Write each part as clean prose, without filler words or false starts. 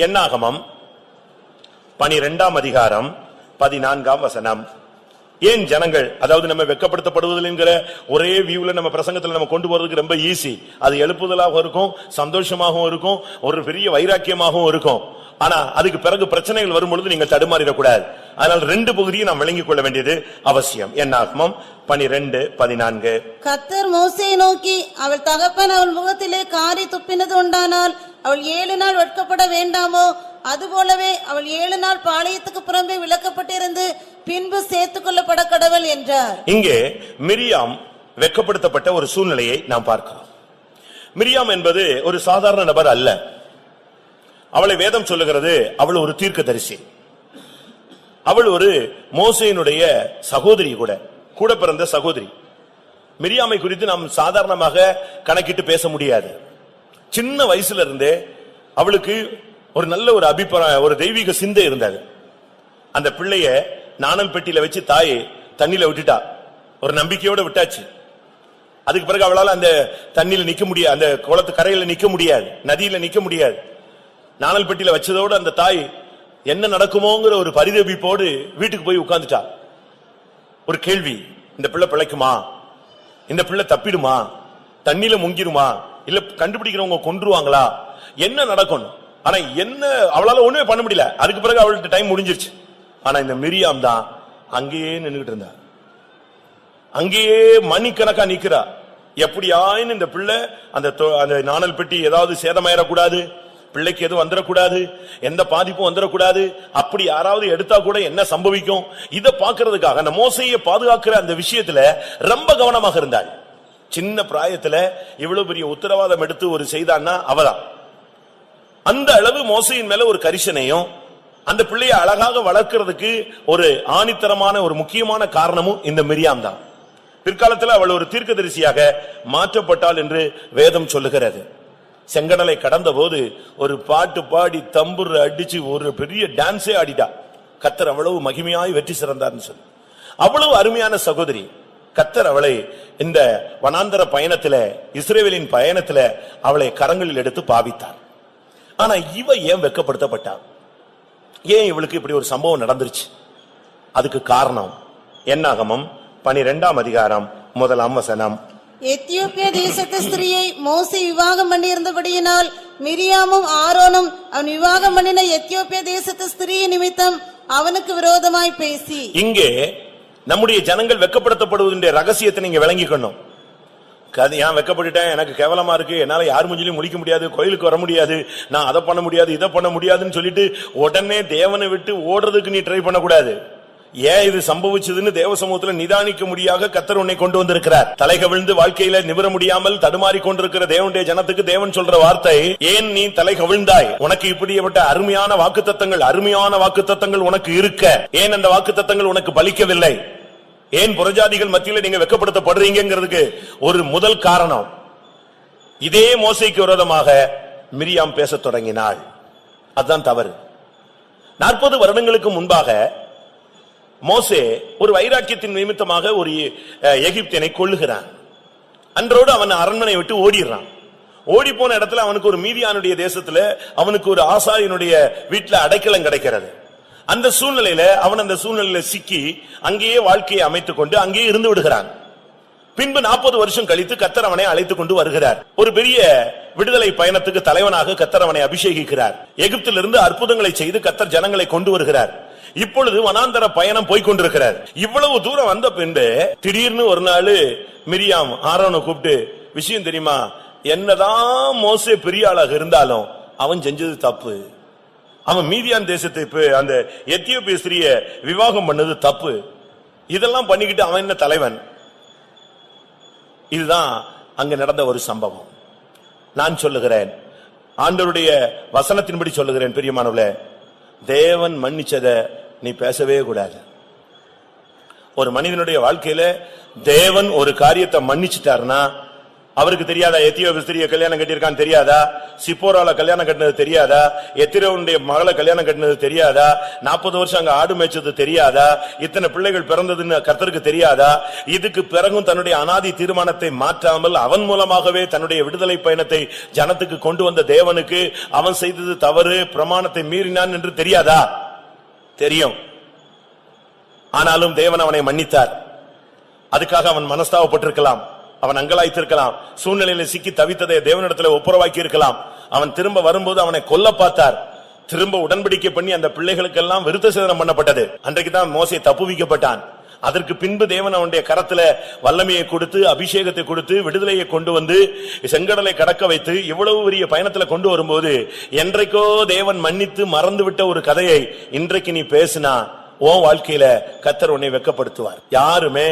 என்னாகமம் 12ஆம் அதிகாரம் 14ஆம் வசனம். ஏன் ஜனங்கள், அதாவது நம்ம வெட்கப்படுத்தப்படுவதில் என்கிற ஒரே வியூல நம்ம பிரசங்கத்துல நம்ம கொண்டு போறதுக்கு ரொம்ப ஈஸி. அது எழுப்புதலாகவும் இருக்கும், சந்தோஷமாகவும் இருக்கும், ஒரு பெரிய வைராக்கியமாகவும் இருக்கும். ஆனா அதுக்கு பிறகு பிரச்சனைகள் வரும்பொழுது நீங்கள் தடுமாறிடக்கூடாது. அதனால் ரெண்டு பகுதியை நாம் விளங்கிக் கொள்ள வேண்டியது அவசியம். என்னாகமம் 12:14. கர்த்தர் மோசேயை நோக்கி, அவள் தகப்பன் அவள் முகத்திலே காரி துப்பினது உண்டானால் அவள் 7 நாள் வெட்கப்பட வேண்டாமோ? அதுபோலவே அவள் 7 நாள் பாளையத்துக்கு புறம்பே விலக்கப்பட்டிருந்து பின்பு சேர்த்துக் கொள்ளப்பட கடவள் என்றார். இங்கே மிரியாம் வெட்கப்படுத்தப்பட்ட ஒரு சூழ்நிலையை நாம் பார்க்கிறோம். மிரியாம் என்பது ஒரு சாதாரண நபர் அல்ல. அவளை வேதம் சொல்லுகிறது, அவள் ஒரு தீர்க்கதரிசி. அவள் ஒரு மோசேயினுடைய சகோதரி, கூட பிறந்த சகோதரி. மிரியாமை குறித்து நாம் சாதாரணமாக கணக்கிட்டு பேச முடியாது. சின்ன வயசுல இருந்தே அவளுக்கு ஒரு நல்ல ஒரு அபிப்பிராயம், ஒரு தெய்வீக சிந்தை இருந்தது. அந்த பிள்ளைய நாணல் பெட்டியில வச்சு தாயை தண்ணியில விட்டுட்டா, ஒரு நம்பிக்கையோட விட்டாச்சு. அதுக்கு பிறகு அவளால் அந்த தண்ணியில நிக்க முடியாது, அந்த குளத்து கரையில நிக்க முடியாது, நதியில நிக்க முடியாது. நாணல் பெட்டியில வச்சதோடு அந்த தாய் என்ன நடக்குமோங்கிற ஒரு பரிதபிப்போடு வீட்டுக்கு போய் உட்கார்ந்துட்டா. ஒரு கேள்வி, இந்த பிள்ளை பிழைக்குமா, இந்த பிள்ளை தப்பிடுமா, தண்ணியில முங்கிருமா, இல்ல கண்டுபிடிக்கிறவங்க கொன்றுவாங்களா, என்ன நடக்கும்? ஆனா என்ன, அவளால ஒண்ணுமே பண்ண முடியல. அதுக்கு பிறகு அவள்கிட்ட டைம் முடிஞ்சிருச்சு. ஆனா இந்த மிரியாம் தான் அங்கேயே நின்னுகிட்டு இருந்தா, அங்கேயே மணிக்கணக்கா நிக்கிறா. எப்படியாயின்னு இந்த பிள்ளை அந்த நாணல் பெட்டி ஏதாவது சேதமாயிடக்கூடாது, பிள்ளைக்கு எதுவும் வந்துடக்கூடாது, எந்த பாதிப்பும் வந்துடக்கூடாது, அப்படி யாராவது எடுத்தா கூட என்ன சம்பவிக்கும், இதை பாக்குறதுக்காக அந்த மோசையை பாதுகாக்கிற அந்த விஷயத்துல ரொம்ப கவனமாக இருந்தாள். சின்ன பிராயத்துல இவ்வளவு பெரிய உத்தரவாதம் எடுத்து ஒரு செய்தான்னா அவதான். அந்த அளவு மோசையின் மேல ஒரு கரிசனையும், அந்த பிள்ளையை அழகாக வளர்க்கிறதுக்கு ஒரு ஆணித்தரமான ஒரு முக்கியமான காரணமும் இந்த மிரியாம் தான். பிற்காலத்தில் அவள் ஒரு தீர்க்கதரிசியாக மாற்றப்பட்டாள் என்று வேதம் சொல்லுகிறது. செங்கடலை கடந்த போது ஒரு பாட்டு பாடி தம்புரு அடிச்சு ஒரு பெரிய டான்ஸே ஆடிட்டா. கர்த்தர் அவ்வளவு மகிமையாய் வெற்றி சிறந்தார்னு சொல்லி, அவ்வளவு அருமையான சகோதரி. கர்த்தர் அவளை இந்த வனாந்தர பயணத்துல, இஸ்ரவேலின் பயணத்துல அவளை கரங்களில் எடுத்து பாவித்தார். ஆனா இவ ஏன் வெட்கப்படுத்தப்பட்டா? ஏன் இவளுக்கு இப்படி ஒரு சம்பவம் நடந்துருச்சு? அதுக்கு காரணம் என்னாகமம் 12ஆம் அதிகாரம் 1ஆம் வசனம். எத்தியோப்பியா தேசத்து ஸ்திரியை மோசே விவாகம் பண்ணியிருந்தபடியினால் மிரியாமும் ஆரோனும் அவன் விவாகம் பண்ணின எத்தியோப்பியா தேசத்து ஸ்திரியை நிமித்தம் அவனுக்கு விரோதமாய் பேசி. இங்கே நம்முடைய ஜனங்கள் வெட்கப்படுத்தப்படுவதற்கான ரகசியத்தை நீங்க விளங்கிக்கணும். ஏன் வெட்கப்பட்டுட்டேன், எனக்கு கேவலமா இருக்கு, என்னால யார் மூஞ்சிலையும் முழிக்க முடியாது, கோயிலுக்கு வர முடியாது, நான் அதை பண்ண முடியாது இதை பண்ண முடியாதுன்னு சொல்லிட்டு உடனே தேவனை விட்டு ஓடுறதுக்கு நீ ட்ரை பண்ணக்கூடாது. ஏன் இது சம்பவிச்சதுன்னு தேவ சமூகத்துல நிதானிக்க முடியாத கர்த்தர் உன்னை கொண்டு வந்திருக்கிறார். தலை கவிழ்ந்து வாழ்க்கையில நிமிர முடியாமல் தடுமாறி கொண்டிருக்கிற தேவனுடைய ஜனத்துக்கு தேவன் சொல்ற வார்த்தை, ஏன் நீ தலை கவிழ்ந்தாய்? உனக்கு இப்படிப்பட்ட அருமையான வாக்குத்தத்தங்கள் உனக்கு இருக்க, ஏன் அந்த வாக்குத்தத்தங்கள் உனக்கு பலிக்கவில்லை? ஏன் புறஜாதிகள் மத்தியில நீங்க வெட்கப்படுத்தப்படுறீங்கிறதுக்கு ஒரு முதல் காரணம், இதே மோசேக்கு விரோதமாக மிரியாம் பேசத் தொடங்கினாள். அதுதான் தவறு. 40 வருடங்களுக்கு முன்பாக மோசே ஒரு வைராக்கியத்தின் நிமித்தமாக ஒரு எகிப்தியனை கொல்லுகிறான். அன்றோடு அவன் அரண்மனை விட்டு ஓடிடுறான். ஓடி போன இடத்துல அவனுக்கு ஒரு மீதியானுடைய தேசத்துல அவனுக்கு ஒரு ஆசாரியனுடைய வீட்டுல அடைக்கலம் கிடைக்கிறது. அந்த சூழ்நிலையில அவன் அந்த சூழ்நிலையில சிக்கி அங்கேயே வாழ்க்கையை அமைத்துக் கொண்டு அங்கேயே இருந்து விடுகிறான். பின்பு 40 வருஷம் கழித்து கர்த்தர் அவனை அழைத்துக் கொண்டு வருகிறார். ஒரு பெரிய விடுதலை பயணத்துக்கு தலைவனாக கர்த்தர் அவனை அபிஷேகிக்கிறார். எகிப்திலிருந்து அற்புதங்களை செய்து கர்த்தர் ஜனங்களை கொண்டு வருகிறார். இப்பொழுது வனாந்தர பயணம் போய்கொண்டிருக்கிறார். இவ்வளவு தூரம் வந்த பின்பு திடீர்னு ஒரு நாள் மிரியாம் ஆரோனை கூப்பிட்டு, விஷயம் தெரியுமா, என்னதான் மோசே பெரிய ஆளாக இருந்தாலும் அவன் செஞ்சது தப்பு, அவன் மீதியான் தேசத்தை அந்த எத்தியோப்பிய ஸ்திரிய விவாகம் பண்ணது தப்பு, இதெல்லாம் பண்ணிக்கிட்டு அவன் என்ன தலைவன்? இதுதான் அங்க நடந்த ஒரு சம்பவம். நான் சொல்லுகிறேன், ஆண்டவருடைய வசனத்தின்படி சொல்லுகிறேன், பிரியமானவர்களே, தேவன் மன்னிச்சத நீ பேசவே கூடாது. ஒரு மனிதனுடைய வாழ்க்கையில தேவன் ஒரு காரியத்தை மன்னிச்சுட்டாருன்னா அவருக்கு தெரியாதா எத்தியோப்பிய ஸ்திரியை கல்யாணம் கட்டியிருக்கான்னு தெரியாதா? சிப்போரால கல்யாணம் கட்டினது தெரியாதா? எத்திரோனுடைய மகளை கல்யாணம் கட்டினது தெரியாதா? 40 வருஷம் அங்க ஆடு மேய்ச்சது தெரியாதா? இத்தனை பிள்ளைகள் பிறந்ததுன்னு கர்த்தருக்கு தெரியாதா? இதுக்கு பிறகும் தன்னுடைய அனாதி தீர்மானத்தை மாற்றாமல் அவன் மூலமாகவே தன்னுடைய விடுதலை பயணத்தை ஜனத்துக்கு கொண்டு வந்த தேவனுக்கு அவன் செய்தது தவறு, பிரமாணத்தை மீறினான் என்று தெரியாதா? தெரியும். ஆனாலும் தேவன் அவனை மன்னித்தார். அதுக்காக அவன் மனஸ்தாபப்பட்டிருக்கலாம், அவன் அங்கலாய்த்திருக்கலாம், சூழ்நிலையில சிக்கி தவித்ததை தேவனிடத்தில் ஒப்புரவாக்கி இருக்கலாம். அவன் திரும்ப வரும்போது அவனை கொல்ல பார்த்தார். திரும்ப உடன்படிக்கை பண்ணி அந்த பிள்ளைகளுக்கெல்லாம் விருத்த சேதனம் பண்ணப்பட்டது. அன்றைக்கு தான் மோசே தப்புவிக்கப்பட்டான். அதற்கு பின்பு தேவன் அவனுடைய கரத்துல வல்லமையை கொடுத்து, அபிஷேகத்தை கொடுத்து, விடுதலையை கொண்டு வந்து செங்கடலை கடக்க வைத்து இவ்வளவு பெரிய பயணத்துல கொண்டு வரும்போது, என்றைக்கோ தேவன் மன்னித்து மறந்து விட்ட ஒரு கதையை இன்றைக்கு நீ பேசினா உன் வாழ்க்கையில கர்த்தர் உன்னை வெட்கப்படுத்துவார். யாருமே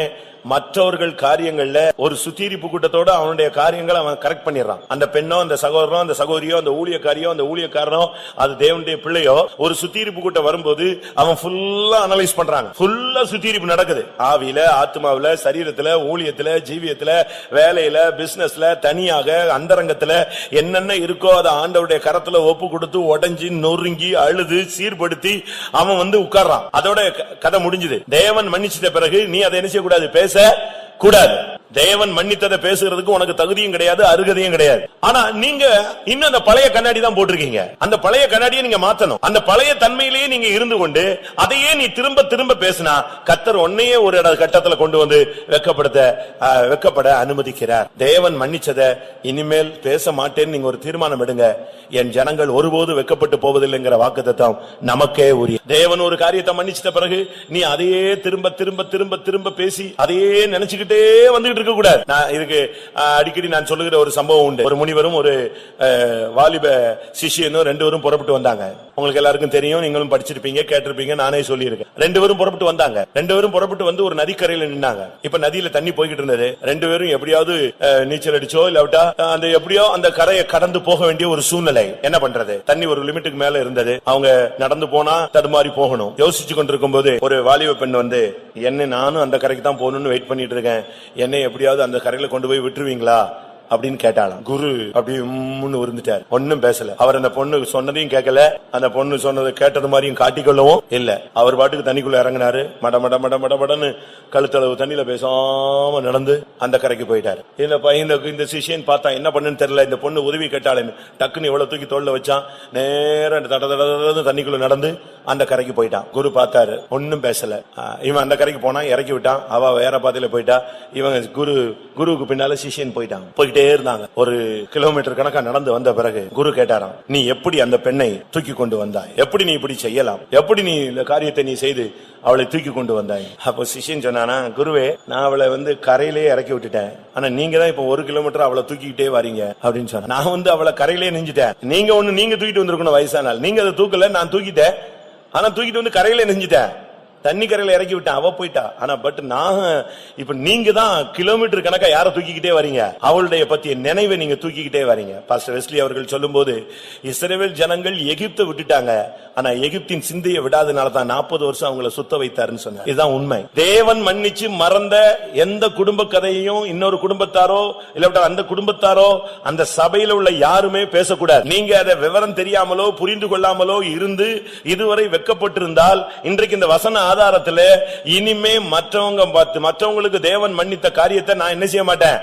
மற்றவர்கள் காரியங்கள்ல ஒரு சுத்திகரிப்பு கூட்டத்தோட அவனுடைய காரியங்களை அவன் கரெக்ட் பண்ணிடுறான். அந்த பெண்ணோ, அந்த சகோதரனோ, அந்த சகோதரியோ, அந்த ஊழியக்காரியோ, அந்த ஊழியக்காரனோ, அது தேவனுடைய பிள்ளையோ, ஒரு சுத்திகரிப்பு கூட்டம் வரும்போது அவன் ஃபுல்லா அனலைஸ் பண்றாங்க. ஃபுல்லா சுத்திகரிப்பு நடக்குது. ஆவியில, ஆத்மாவில, சரீரத்துல, ஊழியத்துல, ஜீவியத்துல, வேலையில, பிசினஸ்ல, தனியாக அந்தரங்கத்துல என்னென்ன இருக்கோ அதை ஆண்டவருடைய கரத்துல ஒப்பு கொடுத்து உடைஞ்சி நொறுங்கி அழுது சீர்படுத்தி அவன் உட்கார்றான். அதோட கதை முடிஞ்சது. தேவன் மன்னிச்சிட்ட பிறகு நீ அதை என்ன செய்யக்கூடாது, பேச கூடாது. தேவன் மன்னித்ததை பேசுறதுக்கு உனக்கு தகுதியும் கிடையாது, அருகதையும் கிடையாது. ஆனா நீங்க இன்னும் அந்த பழைய கண்ணாடி தான் போட்டிருக்கீங்க. அந்த பழைய கண்ணாடியை நீங்க மாத்தணும். அந்த பழைய தன்மையிலேயே நீங்க இருந்து கொண்டு அதையே நீ திரும்ப திரும்ப பேசினா கர்த்தர் உன்னையே ஒரு கட்டத்துல கொண்டு வந்து வெக்கப்பட அனுமதிக்கிறார். தேவன் மன்னிச்சதை இனிமேல் பேச மாட்டேன்னு நீங்க ஒரு தீர்மானம் எடுங்க. என் ஜனங்கள் ஒருபோது வெக்கப்பட்டு போவதில்லைங்கிற வாக்குத்தத்தம் நமக்கே உரிய. தேவன் ஒரு காரியத்தை மன்னிச்சிட்ட பிறகு நீ அதையே திரும்ப திரும்ப திரும்ப திரும்ப பேசி அதையே நினைச்சுக்கிட்டே வந்துட்டு இருக்க கூடாது. நான் இதுக்கு அடிக்கடி நான் சொல்லுகிற ஒரு சம்பவம் உண்டு. ஒரு முனிவரும் ஒரு வாலிப சிஷ்யனும் 2 பேரும் புறப்பட்டு வந்தாங்க. உங்களுக்கு எல்லாருக்கும் தெரியும், நீங்களும் படிச்சிருப்பீங்க, கேட்டிருப்பீங்க, நானே சொல்லியிருக்கேன். 2 பேரும் புறப்பட்டு வந்தாங்க. 2 பேரும் புறப்பட்டு வந்து ஒரு நதிக்கரையில நின்னாங்க. இப்ப நதியில தண்ணி போய்கிட்டு இருந்தது. 2 பேரும் எப்படியாவது நீச்சல் அடிச்சோ இல்லாவிட்டா அந்த எப்படியோ அந்த கரையை கடந்து போக வேண்டிய ஒரு சூழ்நிலை. என்ன பண்றது, தண்ணி ஒரு லிமிட்டுக்கு மேல இருந்தது. அவங்க நடந்து போனா தடுமாறி போகணும். யோசிச்சு கொண்டிருக்கும் போது ஒரு வாலிப பெண் என்ன நானும் அந்த கரைக்கு தான் போகணும்னு வெயிட் பண்ணிட்டு இருக்கேன், என்னை எப்படியாவது அந்த கரையில கொண்டு போய் விட்டுருவீங்களா அப்படின்னு கேட்டாலாம். குரு அப்படி இருந்துட்டார், ஒன்னும் பேசல. அவர் அந்த பொண்ணு சொன்னதையும் கேட்கல, அந்த பொண்ணு சொன்னதை கேட்டது மாதிரியும் காட்டிக்கொள்ளவும் இல்ல. அவர் பாட்டுக்கு தண்ணிக்குள்ள இறங்கினாரு. மட மட மட மடன்னு கழுத்தளவு தண்ணியில பேசாம நடந்து அந்த கரைக்கு போயிட்டாரு. இந்த சிஷியன் பார்த்தா என்ன பண்ணுன்னு தெரியல. இந்த பொண்ணு உதவி கேட்டாளேன்னு டக்குன்னு இவ்வளவு தூக்கி தோல்ல வச்சான். நேரம் தட தண்ணிக்குள்ள நடந்து அந்த கரைக்கு போயிட்டான். குரு பார்த்தாரு, ஒன்னும் பேசல. இவன் அந்த கரைக்கு போனா இறக்கி விட்டான். அவ வேற பாதையில போயிட்டா. இவங்க குருவுக்கு பின்னால சிஷியன் போயிட்டான். போயிட்டே இருந்தாங்க. ஒரு கிலோமீட்டர் கணக்கா நடந்து வந்த பிறகு குரு கேட்டாராம், நீ எப்படி அந்த பெண்ணை தூக்கி கொண்டு வந்தாய்? எப்படி நீ இப்படி செய்யலாம்? எப்படி நீ இந்த காரியத்தை நீ செய்து அவளை தூக்கி கொண்டு வந்தாய்? அப்போ சிஷியன் சொன்னானா, குருவே, நான் அவளை கரையிலே இறக்கி விட்டுட்டேன். ஆனா நீங்க தான் இப்ப 1 கிலோமீட்டர் அவளை தூக்கிக்கிட்டே வரீங்க அப்படின்னு சொன்ன. நான் அவளை கரையிலே நெஞ்சிட்டேன். நீங்க தூக்கிட்டு வந்திருக்கணும் வயசானால். நீங்க அதை தூக்கல, நான் தூக்கிட்டேன். ஆனா தூக்கிட்டு கரையிலே நெஞ்சிட்டேன். தண்ணி கரையில இறக்கி விட்டேன், அவ போயிட்டா. ஆனா நான் இப்ப நீங்க தான் கிலோமீட்டர் கணக்கா யார தூக்கிக்கிட்டே வரீங்க? அவளுடைய பத்திய நினைவை நீங்க தூக்கிக்கிட்டே வரீங்க. பாஸ்டர் வெஸ்லி அவர்கள் சொல்லும் போது, இஸ்ரவேல் ஜனங்கள் எகிப்தை விட்டுட்டாங்க, ஆனா எகிப்தின் சிந்தையை விடாதனால தான் 40 வருஷம் அவங்களை சுத்த வைத்தாருன்னு சொன்னார். இதுதான் உண்மை. தேவன் மன்னிச்சு மறந்த எந்த குடும்ப கதையையும் இன்னொரு குடும்பத்தாரோ இல்ல அந்த குடும்பத்தாரோ அந்த சபையில உள்ள யாருமே பேசக்கூடாது. நீங்க அதை விவரம் தெரியாமலோ புரிந்து கொள்ளாமலோ இருந்து இதுவரை வெட்கப்பட்டிருந்தால் இன்றைக்கு இந்த வசன ஆதாரத்துல இனிமே மற்றவங்களுக்கு தேவன் மன்னித்த காரியத்தை நான் என்ன செய்ய மாட்டேன்,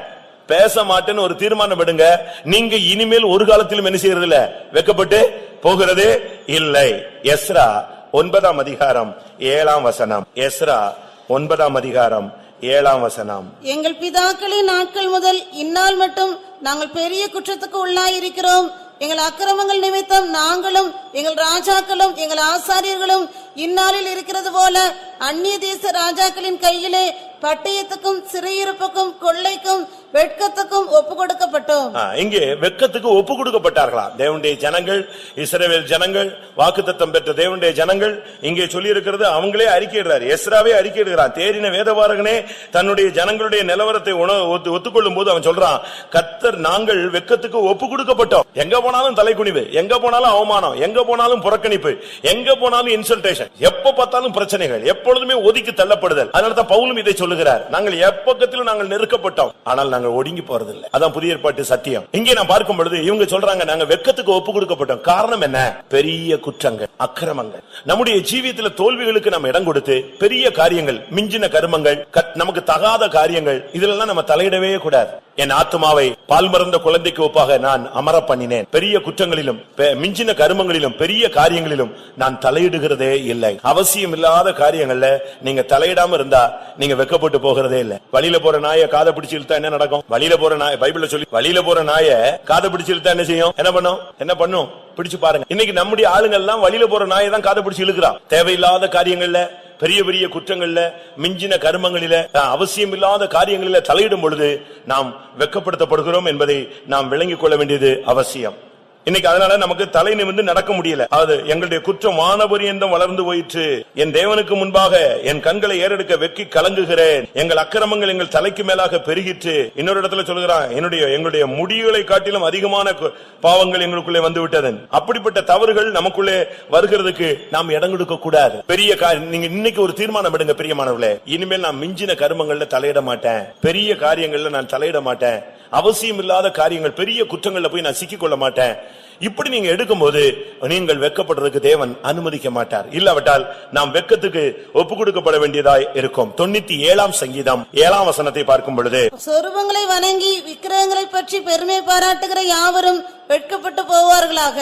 பேச மாட்டேன்னு ஒரு தீர்மானம் எடுங்க. நீங்க இனிமேல் ஒரு காலத்திலும் என்ன செய்யறது இல்ல, வெட்கப்பட்டு போகிறது இல்லை. எஸ்ரா 9ஆம் அதிகாரம் 7ஆம் வசனம். எஸ்ரா 9ஆம் அதிகாரம் 7ஆம் வசனம். எங்கள் பிதாக்களின் நாட்கள் முதல் இந்நாள் மட்டும் நாங்கள் பெரிய குற்றத்துக்கு உள்ளாயிருக்கிறோம். எங்கள் அக்கிரமங்கள் நிமித்தம் நாங்களும் எங்கள் ராஜாக்களும் எங்கள் ஆசாரியர்களும் இந்நாளில் இருக்கிறது போல அந்நிய தேச ராஜாக்களின் கையிலே பட்டயத்துக்கும் சிறையிருப்புக்கும் கொள்ளைக்கும் வெட்கத்துக்கும் ஒப்பு கொடுக்கப்பட்டோம். இங்கே வெட்கத்துக்கு ஒப்பு கொடுக்கப்பட்டார்களாம் தேவனுடைய ஜனங்கள், இஸ்ரவேல் ஜனங்கள், வாக்குத்தத்தம் பெற்ற தேவனுடைய ஜனங்கள். இங்கே சொல்லி இருக்கிறது அவங்களே அறிக்கையிடுறார். எஸ்ராவே அறிக்கையிடுகிறான். தேறின வேதபாரகனே தன்னுடைய ஜனங்களுடைய நிலவரத்தை ஒத்துக்கொள்ளும் போது அவன் சொல்றான், கர்த்தர் நாங்கள் வெட்கத்துக்கு ஒப்பு கொடுக்கப்பட்டோம். எங்க போனாலும் தலைக்குனிவு, எங்க போனாலும் அவமானம், எங்க போனாலும் புறக்கணிப்பு, எங்க போனாலும் இன்சல்டேஷன், எப்ப பார்த்தாலும் பிரச்சனைகள், எப்பொழுதுமே ஒதுக்கி தள்ளப்படுதல். அதனால தான் பவுலும் இதை சொல்லுகிறார், நாங்கள் எப்பக்கத்திலும் நாங்கள் நெருக்கப்பட்டோம், ஆனால் நாங்க ஒடுங்கி போறது இல்ல. அதான் புதிய ஏற்பாட்டு சத்தியம். இங்கே நான் பார்க்கும் பொழுது இவங்க சொல்றாங்க நாங்க வெட்கத்துக்கு ஒப்பு கொடுக்கப்பட்டோம். காரணம் என்ன? பெரிய குற்றங்கள், அக்கிரமங்கள், நம்முடைய ஜீவியத்துல தோல்விகளுக்கு நம்ம இடம் கொடுத்து பெரிய காரியங்கள், மிஞ்சின கர்மங்கள், நமக்கு தகாத காரியங்கள், இதுல நம்ம தலையிடவே கூடாது. என் ஆத்துமாவை பால் மறந்த குழந்தைக்கு ஒப்பாக நான் அமர பண்ணினேன். பெரிய குற்றங்களிலும் மிஞ்சின கர்மங்களிலும் பெரிய காரியங்களிலும் நான் தலையிடுகிறதே இல்லை. அவசியம் இல்லாத காரியங்கள்ல நீங்க தலையிடாம இருந்தா நீங்க வெட்கப்பட்டு போகிறதே இல்லை. வழியில போற நாயை காதை பிடிச்சு இழுத்தா என்ன நடக்கும்? வழியில போற நாய், பைபிள்ல சொல்லி, வழியில போற நாயை காதை பிடிச்சு இழுத்தா என்ன செய்யும்? என்ன பண்ணும்? பிடிச்சு பாருங்க. இன்னைக்கு நம்முடைய ஆளுங்க எல்லாம் வழியில போற நாயை தான் காதை பிடிச்சு இழுக்கிறான். தேவையில்லாத காரியங்கள்ல, பெரிய பெரிய குற்றங்கள்ல, மிஞ்சின கர்மங்களில, அவசியம் இல்லாத காரியங்களில தலையிடும் பொழுது நாம் வெட்கப்படுத்தப்படுகிறோம் என்பதை நாம் விளங்கிக் கொள்ள வேண்டியது அவசியம். இன்னைக்கு அதனால நமக்கு தலை நிமிர்ந்து நடக்க முடியல. அது எங்களுடைய குற்றம் வானபரியந்தம் வளர்ந்து போயிற்று. என் தேவனுக்கு முன்பாக என் கண்களை ஏறெடுக்க வெக்கி கலங்குகிறேன். எங்கள் அக்கிரமங்கள் எங்கள் தலைக்கு மேலாக பெருகிற்று. இன்னொரு இடத்துல சொல்கிறான், எங்களுடைய முடிகளை காட்டிலும் அதிகமான பாவங்கள் எங்களுக்குள்ளே வந்து விட்டது. அப்படிப்பட்ட தவறுகள் நமக்குள்ளே வருகிறதுக்கு நாம் இடம் கொடுக்க கூடாது. பெரிய நீங்க இன்னைக்கு ஒரு தீர்மானம் எடுங்க பிரியமானவர்களே, இனிமேல் நான் மிஞ்சின கர்மங்கள்ல தலையிட மாட்டேன், பெரிய காரியங்கள்ல நான் தலையிட மாட்டேன், அவசியம் இல்லாத காரியங்கள், பெரிய குற்றங்கள்ல போய் நான் சிக்கிக் கொள்ள மாட்டேன். இப்படி நீங்க எடுக்கும்போது நீங்கள் வெட்கப்படுறதுக்கு தேவன் அனுமதிக்க மாட்டார். இல்லாவிட்டால் நாம் வெட்கத்துக்கு ஒப்பு கொடுக்கப்பட வேண்டியதாய் இருக்கும். 97ஆம் சங்கீதம் 7ஆம் வசனத்தை பார்க்கும் பொழுது, சொரூபங்களை வணங்கி விக்கிரகங்களை பற்றி பெருமை பாராட்டுகிற யாவரும் வெட்கப்பட்டு போவார்களாக.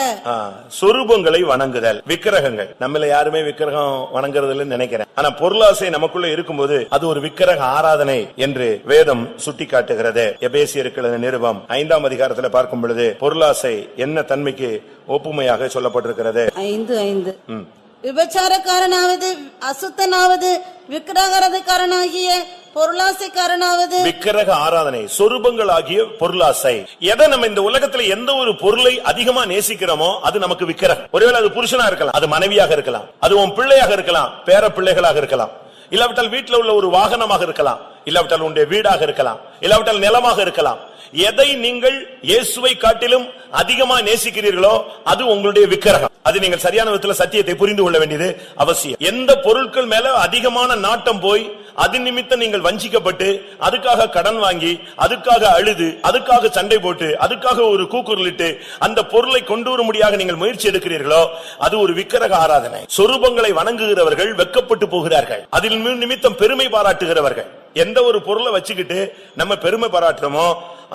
சொரூபங்களை வணங்குதல், விக்கிரகங்கள், நம்மள யாருமே விக்கிரகம் வணங்குறதுன்னு நினைக்கிறேன். ஆனா பொருளாசை நமக்குள்ள இருக்கும்போது அது ஒரு விக்கிரக ஆராதனை என்று வேதம் சுட்டி காட்டுகிறது. எபேசியருக்கு நிருபம் 5ஆம் அதிகாரத்தில் பார்க்கும் பொழுது பொருளாசை என்ன தன்மைக்கு ஒப்புமையாக சொல்லப்பட்டிருக்கிறது. 5:5 விபச்சாரக்காரனாவது, அசுத்தனாவது, விக்கிரகாராதனைக்காரனாகிய பொருளாசைக்காரனாவது. விக்கிரக ஆராதனை, சொரூபங்கள் ஆகிய பொருளாசை. எதை நம்ம இந்த உலகத்துல எந்த ஒரு பொருளை அதிகமா நேசிக்கிறோமோ அது நமக்கு விக்கிரகம். ஒருவேளை அது புருஷனா இருக்கலாம், அது மனைவியாக இருக்கலாம், அது உன் பிள்ளையாக இருக்கலாம், பேர பிள்ளைகளாக இருக்கலாம், இல்லாவிட்டால் வீட்டில் உள்ள ஒரு வாகனமாக இருக்கலாம், இல்லாவிட்டால் உன்னுடைய வீடாக இருக்கலாம், இல்லாவிட்டால் நிலமாக இருக்கலாம். எதை நீங்கள் இயேசுவை காட்டிலும் அதிகமா நேசிக்கிறீர்களோ அது உங்களுடைய விக்கிரகம். அது நீங்கள் சரியான விதத்தில் சத்தியத்தை புரிந்து கொள்ள வேண்டியது அவசியம். எந்த பொருட்கள் மேல அதிகமான நாட்டம் போய் அது நிமித்தம் நீங்கள் வஞ்சிக்கப்பட்டு அதுக்காக கடன் வாங்கி அதுக்காக அழுது அதுக்காக சண்டை போட்டு அதுக்காக ஒரு கூக்குரலிட்டு அந்த பொருளை கொண்டு வர முடியாத நீங்கள் முயற்சி எடுக்கிறீர்களோ அது ஒரு விக்கிரக ஆராதனை. சொரூபங்களை வணங்குகிறவர்கள் வெட்கப்பட்டு போகிறார்கள். அதில் நிமித்தம் பெருமை பாராட்டுகிறவர்கள். எந்த ஒரு பொருளை வச்சுக்கிட்டு நம்ம பெருமை பாராட்டுறோமோ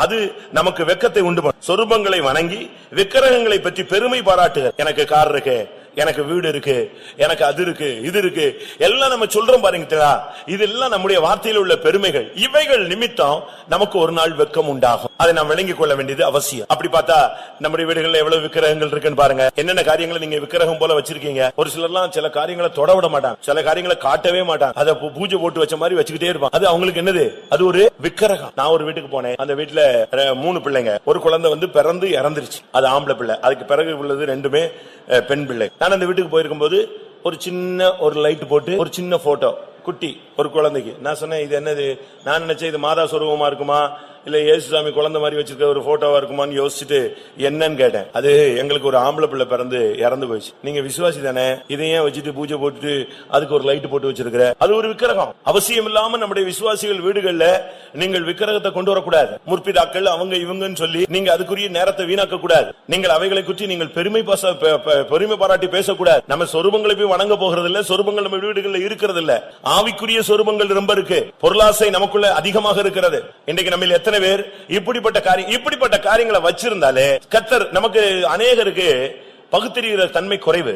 அது நமக்கு வெட்கத்தை உண்டு பண்ணும். சொரூபங்களை வணங்கி விக்கிரகங்களை பற்றி பெருமை பாராட்டுகிற, எனக்கு கார் இருக்கு, எனக்கு வீடு இருக்கு, எனக்கு அது இருக்கு, இது இருக்கு, எல்லாம் நம்ம சொல்றோம் பாருங்க. இதெல்லாம் நம்முடைய வார்த்தையில் உள்ள பெருமைகள். இவைகள் நிமித்தம் நமக்கு ஒரு நாள் வெட்கம் உண்டாகும். அதை நாம் விளங்கிக் கொள்ள வேண்டியது அவசியம். அப்படி பார்த்தா நம்முடைய வீடுகளில் எவ்வளவு விக்கிரகங்கள் இருக்குன்னு பாருங்க. என்னென்ன காரியங்களை நீங்க விக்கிரகம் போல வச்சிருக்கீங்க. ஒரு சிலர்லாம் சில காரியங்களை தொட விட மாட்டாங்க, சில காரியங்களை காட்டவே மாட்டாங்க, அதை பூஜை போட்டு வச்ச மாதிரி வச்சுக்கிட்டே இருப்பாங்க. அது அவங்களுக்கு என்னது? அது ஒரு விக்கிரகம். நான் ஒரு வீட்டுக்கு போனேன், அந்த வீட்டுல 3 பிள்ளைங்க, ஒரு குழந்தை பிறந்து இறந்துருச்சு, அது ஆம்பளை பிள்ளை, அதுக்கு பிறகு உள்ளது 2மே பெண் பிள்ளை. நான் அந்த வீட்டுக்கு போயிருக்கும் போது ஒரு சின்ன ஒரு லைட் போட்டு ஒரு சின்ன போட்டோ குட்டி ஒரு குழந்தைக்கு. நான் சொன்னேன், இது என்னது? நான் நினைச்சேன் இது மாதா சொரூபமா இருக்குமா இல்ல இயேசுசாமி குழந்தை மாதிரி வச்சிருக்க ஒரு போட்டோவா இருக்குமான்னு யோசிச்சுட்டு என்னன்னு கேட்டேன். அது எங்களுக்கு ஒரு ஆம்பளை பிள்ளை பிறந்து இறந்து போயிடுச்சு. நீங்க விசுவாசி தானே, இதையே வச்சுட்டு பூஜை போட்டுட்டு அதுக்கு ஒரு லைட் போட்டு வச்சிருக்கிற, அது ஒரு விக்கிரகம். அவசியம் இல்லாம நம்முடைய விசுவாசிகள் வீடுகள்ல நீங்கள் விக்கிரகத்தை கொண்டு வரக்கூடாது. முற்பிதாக்கள் அவங்க இவங்கன்னு சொல்லி நீங்க அதுக்குரிய நேரத்தை வீணாக்க கூடாது. நீங்கள் அவைகளை குறித்து நீங்கள் பெருமை பாராட்டி பேசக்கூடாது. நம்ம சொரூபங்களை போய் வணங்க போகிறது இல்ல, சொரூபங்கள் நம்ம வீடுகளில் இருக்கிறது இல்ல. ஆவிக்குரிய சொரூபங்கள் ரொம்ப இருக்கு. பொருளாசை நமக்குள்ள அதிகமாக இருக்கிறது. இன்றைக்கு நம்ம எத்தனை பேர் இப்படிப்பட்ட காரியங்களை வச்சிருந்தாலே கர்த்தர் நமக்கு அநேகருக்கு பகுத்தறிகிற தன்மை குறைவு.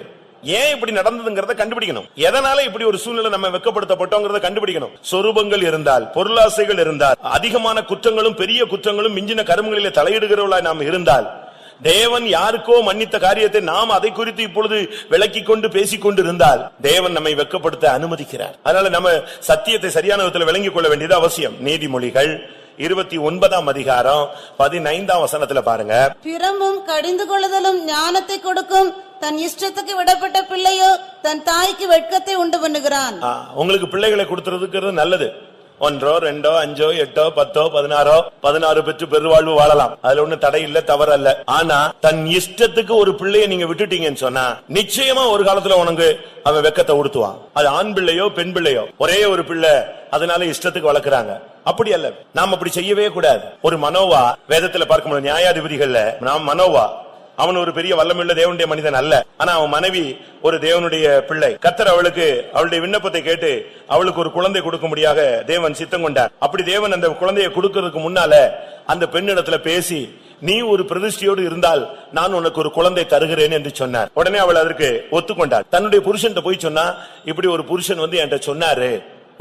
ஏன் இப்படி நடந்ததுங்கிறத கண்டுபிடிக்கணும். எதனால இப்படி ஒரு சூழ்நிலை நம்ம வெட்கப்படுத்தப்பட்டோங்கிறத கண்டுபிடிக்கணும். சொரூபங்கள் இருந்தால், பொருளாசைகள் இருந்தால், அதிகமான குற்றங்களும் பெரிய குற்றங்களும் மிஞ்சின கர்மங்களிலே தலையிடுகிறவர்களாய் நாம் இருந்தால், தேவன் யாருக்கோ மன்னித்த காரியத்தை நாம் அதை குறித்து இப்பொழுது விளக்கிக் கொண்டு பேசிக்கொண்டு இருந்தால் தேவன் நம்மை வெட்கப்படுத்த அனுமதிக்கிறார். அதனால நம்ம சத்தியத்தை சரியான விதத்தில் விளங்கிக் கொள்ள வேண்டியது அவசியம். நீதிமொழிகள் 29ஆம் அதிகாரம் 15ஆம் வசனத்துல பாருங்க. பிரம்பும் கடிந்து கொள்ளுதலும் ஞானத்தை கொடுக்கும், தன் இஷ்டத்துக்கு விடப்பட்ட பிள்ளையோ தன் தாய்க்கு வெட்கத்தை உண்டு பண்ணுகிறான். உங்களுக்கு பிள்ளைகளை கொடுத்துறதுக்கு நல்லது. 1 2 5 8 10 16 பெற்று பெருவாழ்வு வாழலாம். அதுல ஒண்ணு தடை இல்ல, தவறல்ல. ஆனா தன் இஷ்டத்துக்கு ஒரு பிள்ளைய நீங்க விட்டுட்டீங்கன்னு சொன்னா நிச்சயமா ஒரு காலத்துல உனக்கு அவன் வெக்கத்தை உடுத்துவான். அது ஆண் பிள்ளையோ பெண் பிள்ளையோ, ஒரே ஒரு பிள்ளை, அதனால இஷ்டத்துக்கு வளர்க்கறாங்க. அப்படி அல்ல, நாம் அப்படி செய்யவே கூடாது. ஒரு மனோவா வேதத்துல பார்க்க முடியும், நியாயாதிபதிகள்ல நாம் மனோவா, அவன் ஒரு பெரிய வல்லமையுள்ள தேவனுடைய மனிதன் அல்ல. ஆனா அவன் மனைவி ஒரு தேவனுடைய பிள்ளை. கர்த்தர் அவளுக்கு அவளுடைய விண்ணப்பத்தை கேட்டு அவளுக்கு ஒரு குழந்தை கொடுக்கும்படியாக தேவன் சித்தம் கொண்டார். அப்படி தேவன் அந்த குழந்தையை கொடுக்கிறதுக்கு முன்னால அந்த பெண்ணிடத்துல பேசி, நீ ஒரு பிரதிஷ்டையோடு இருந்தால் நான் உனக்கு ஒரு குழந்தை தருகிறேன் என்று சொன்னார். உடனே அவள் அதற்கு ஒத்துக்கொண்டாள். தன்னுடைய புருஷன் போய் சொன்னா, இப்படி ஒரு புருஷன் என்கிட்ட சொன்னாரு,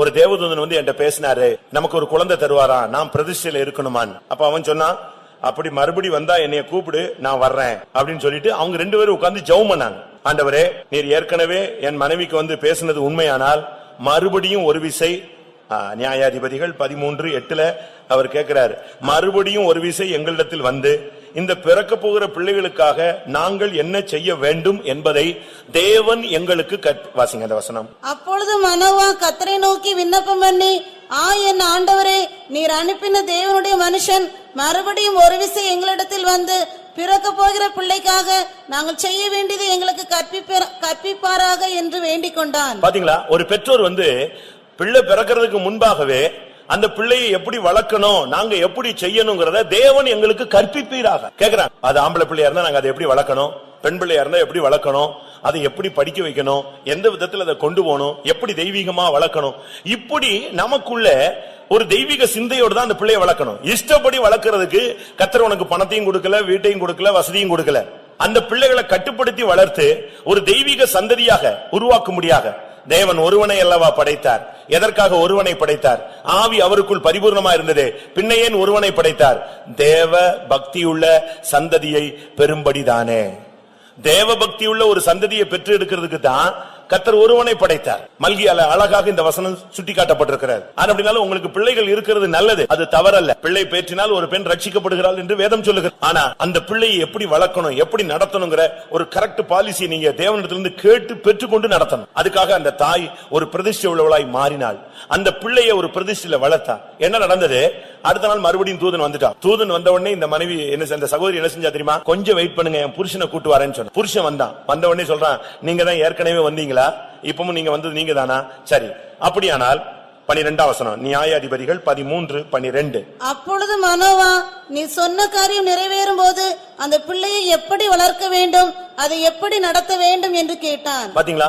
ஒரு தேவதூதன் என்கிட்ட பேசினாரு, நமக்கு ஒரு குழந்தை தருவாரா, நான் பிரதிஷ்டையில இருக்கணுமான். அப்ப அவன் சொன்னான், அப்படி மறுபடி வந்தா என்னைய கூப்பிடு, நான் வர்றேன் அப்படின்னு சொல்லிட்டு அவங்க 2 பேரும் உட்கார்ந்து ஜெபம் பண்ணாங்க. ஆண்டவரே, நீர் ஏற்கனவே என் மனைவிக்கு பேசினது உண்மையானால் மறுபடியும் ஒரு விசை, நியாயாதிபதிகள் 13:8 அவர் கேட்கிறார், மறுபடியும் ஒரு விசை எங்களிடத்தில் வந்து இந்த பிறக்க போகிற பிள்ளைகளுக்காக நாங்கள் என்ன செய்ய வேண்டும் என்பதை தேவன் எங்களுக்கு வாசிங்க அந்த வசனம். அப்பொழுது மனோவா கர்த்தரை நோக்கி விண்ணப்பம் பண்ணி, என் ஆண்டவரே, நீர் அனுப்பின தேவனுடைய மனுஷன் மறுபடியும் ஒரு விசை எங்களிடத்தில் வந்து பிறக்க போகிற பிள்ளைக்காக நாங்கள் செய்ய வேண்டியது எங்களுக்கு கற்பிப்பாராக என்று வேண்டிக் கொண்டான். பாத்தீங்களா, ஒரு பெற்றோர் பிள்ளை பிறக்கிறதுக்கு முன்பாகவே அந்த பிள்ளையை எப்படி வளர்க்கணும், நாங்க எப்படி செய்யணுங்கிறத தேவன் எங்களுக்கு கற்பிப்பீராக கேக்குறாங்க. அது ஆம்பளை பிள்ளையா இருந்தா நாங்க அதை எப்படி வளர்க்கணும், பெண் பிள்ளையா இருந்தா எப்படி வளர்க்கணும், அதை எப்படி படிக்க வைக்கணும், எந்த விதத்துல அதை கொண்டு போகணும், எப்படி தெய்வீகமா வளர்க்கணும், இப்படி நமக்குள்ள ஒரு தெய்வீக சிந்தையோடு தான் அந்த பிள்ளையை வளர்க்கணும். இஷ்டப்படி வளர்க்கறதுக்கு கர்த்தர் உனக்கு பணத்தையும் கொடுக்கல, வீட்டையும் கொடுக்கல, வசதியும் கொடுக்கல. அந்த பிள்ளைகளை கட்டுப்படுத்தி வளர்த்து ஒரு தெய்வீக சந்ததியாக உருவாக்கும்படியாக தேவன் ஒருவனை அல்லவா படைத்தார். எதற்காக ஒருவனை படைத்தார்? ஆவி அவருக்குள் பரிபூர்ணமா இருந்தது, பின்ன ஏன் ஒருவனை படைத்தார்? தேவ பக்தியுள்ள சந்ததியை பெரும்படிதானே. தேவ பக்தியுள்ள ஒரு சந்ததியை பெற்று எடுக்கிறதுக்கு தான் கர்த்தர் ஒருவனை படைத்தார். மல்கியால அழகாக இந்த வசனம் சுட்டிக்காட்டப்பட்டிருக்கிறது. அப்படினால உங்களுக்கு பிள்ளைகள் இருக்கிறது நல்லது, அது தவறல்ல. பிள்ளை பேற்றினால் ஒரு பெண் ரட்சிக்கப்படுகிறாள் என்று வேதம் சொல்லுகிறது. ஆனா அந்த பிள்ளையை எப்படி வளர்க்கணும், எப்படி நடத்தணுங்கிற ஒரு கரெக்ட் பாலிசி நீங்க தேவனிடத்திலிருந்து கேட்டு பெற்றுக்கொண்டு நடத்தணும். அதுக்காக அந்த தாய் ஒரு பிரதிஷ்டை உள்ளவளாய் மாறினாள். அந்த பிள்ளையை ஒரு பிரதிஷ்டையில வளர்த்தா. என்ன நடந்தது? அடுத்த நாள் மறுபடியும் தூதன் வந்துட்டான். தூதன் வந்த உடனே இந்த மனைவி இந்த சகோதரி என்ன செஞ்சா தெரியுமா? கொஞ்சம் வெயிட் பண்ணுங்க, என் புருஷனை கூட்டு வரேன்னு சொன்ன. புருஷன் வந்தான். வந்த உடனே சொல்றான், நீங்க தான் ஏற்கனவே வந்தீங்களா, இப்பவும் நீங்க வந்தது நீங்க தானா? சரி, அப்படியானால் 12ஆம் வசனம், நியாயாதிபதிகள் 13:12. அப்பொழுது மனோவா, நீ சொன்ன காரியம் நிறைவேறும் போது அந்த பிள்ளையை எப்படி வளர்க்க வேண்டும், அதை எப்படி நடத்த வேண்டும் என்று கேட்டான். பாத்தீங்களா,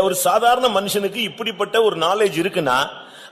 ஒரு சாதாரண மனுஷனுக்கு இப்படிப்பட்ட ஒரு நாலேஜ் இருக்குன்னா,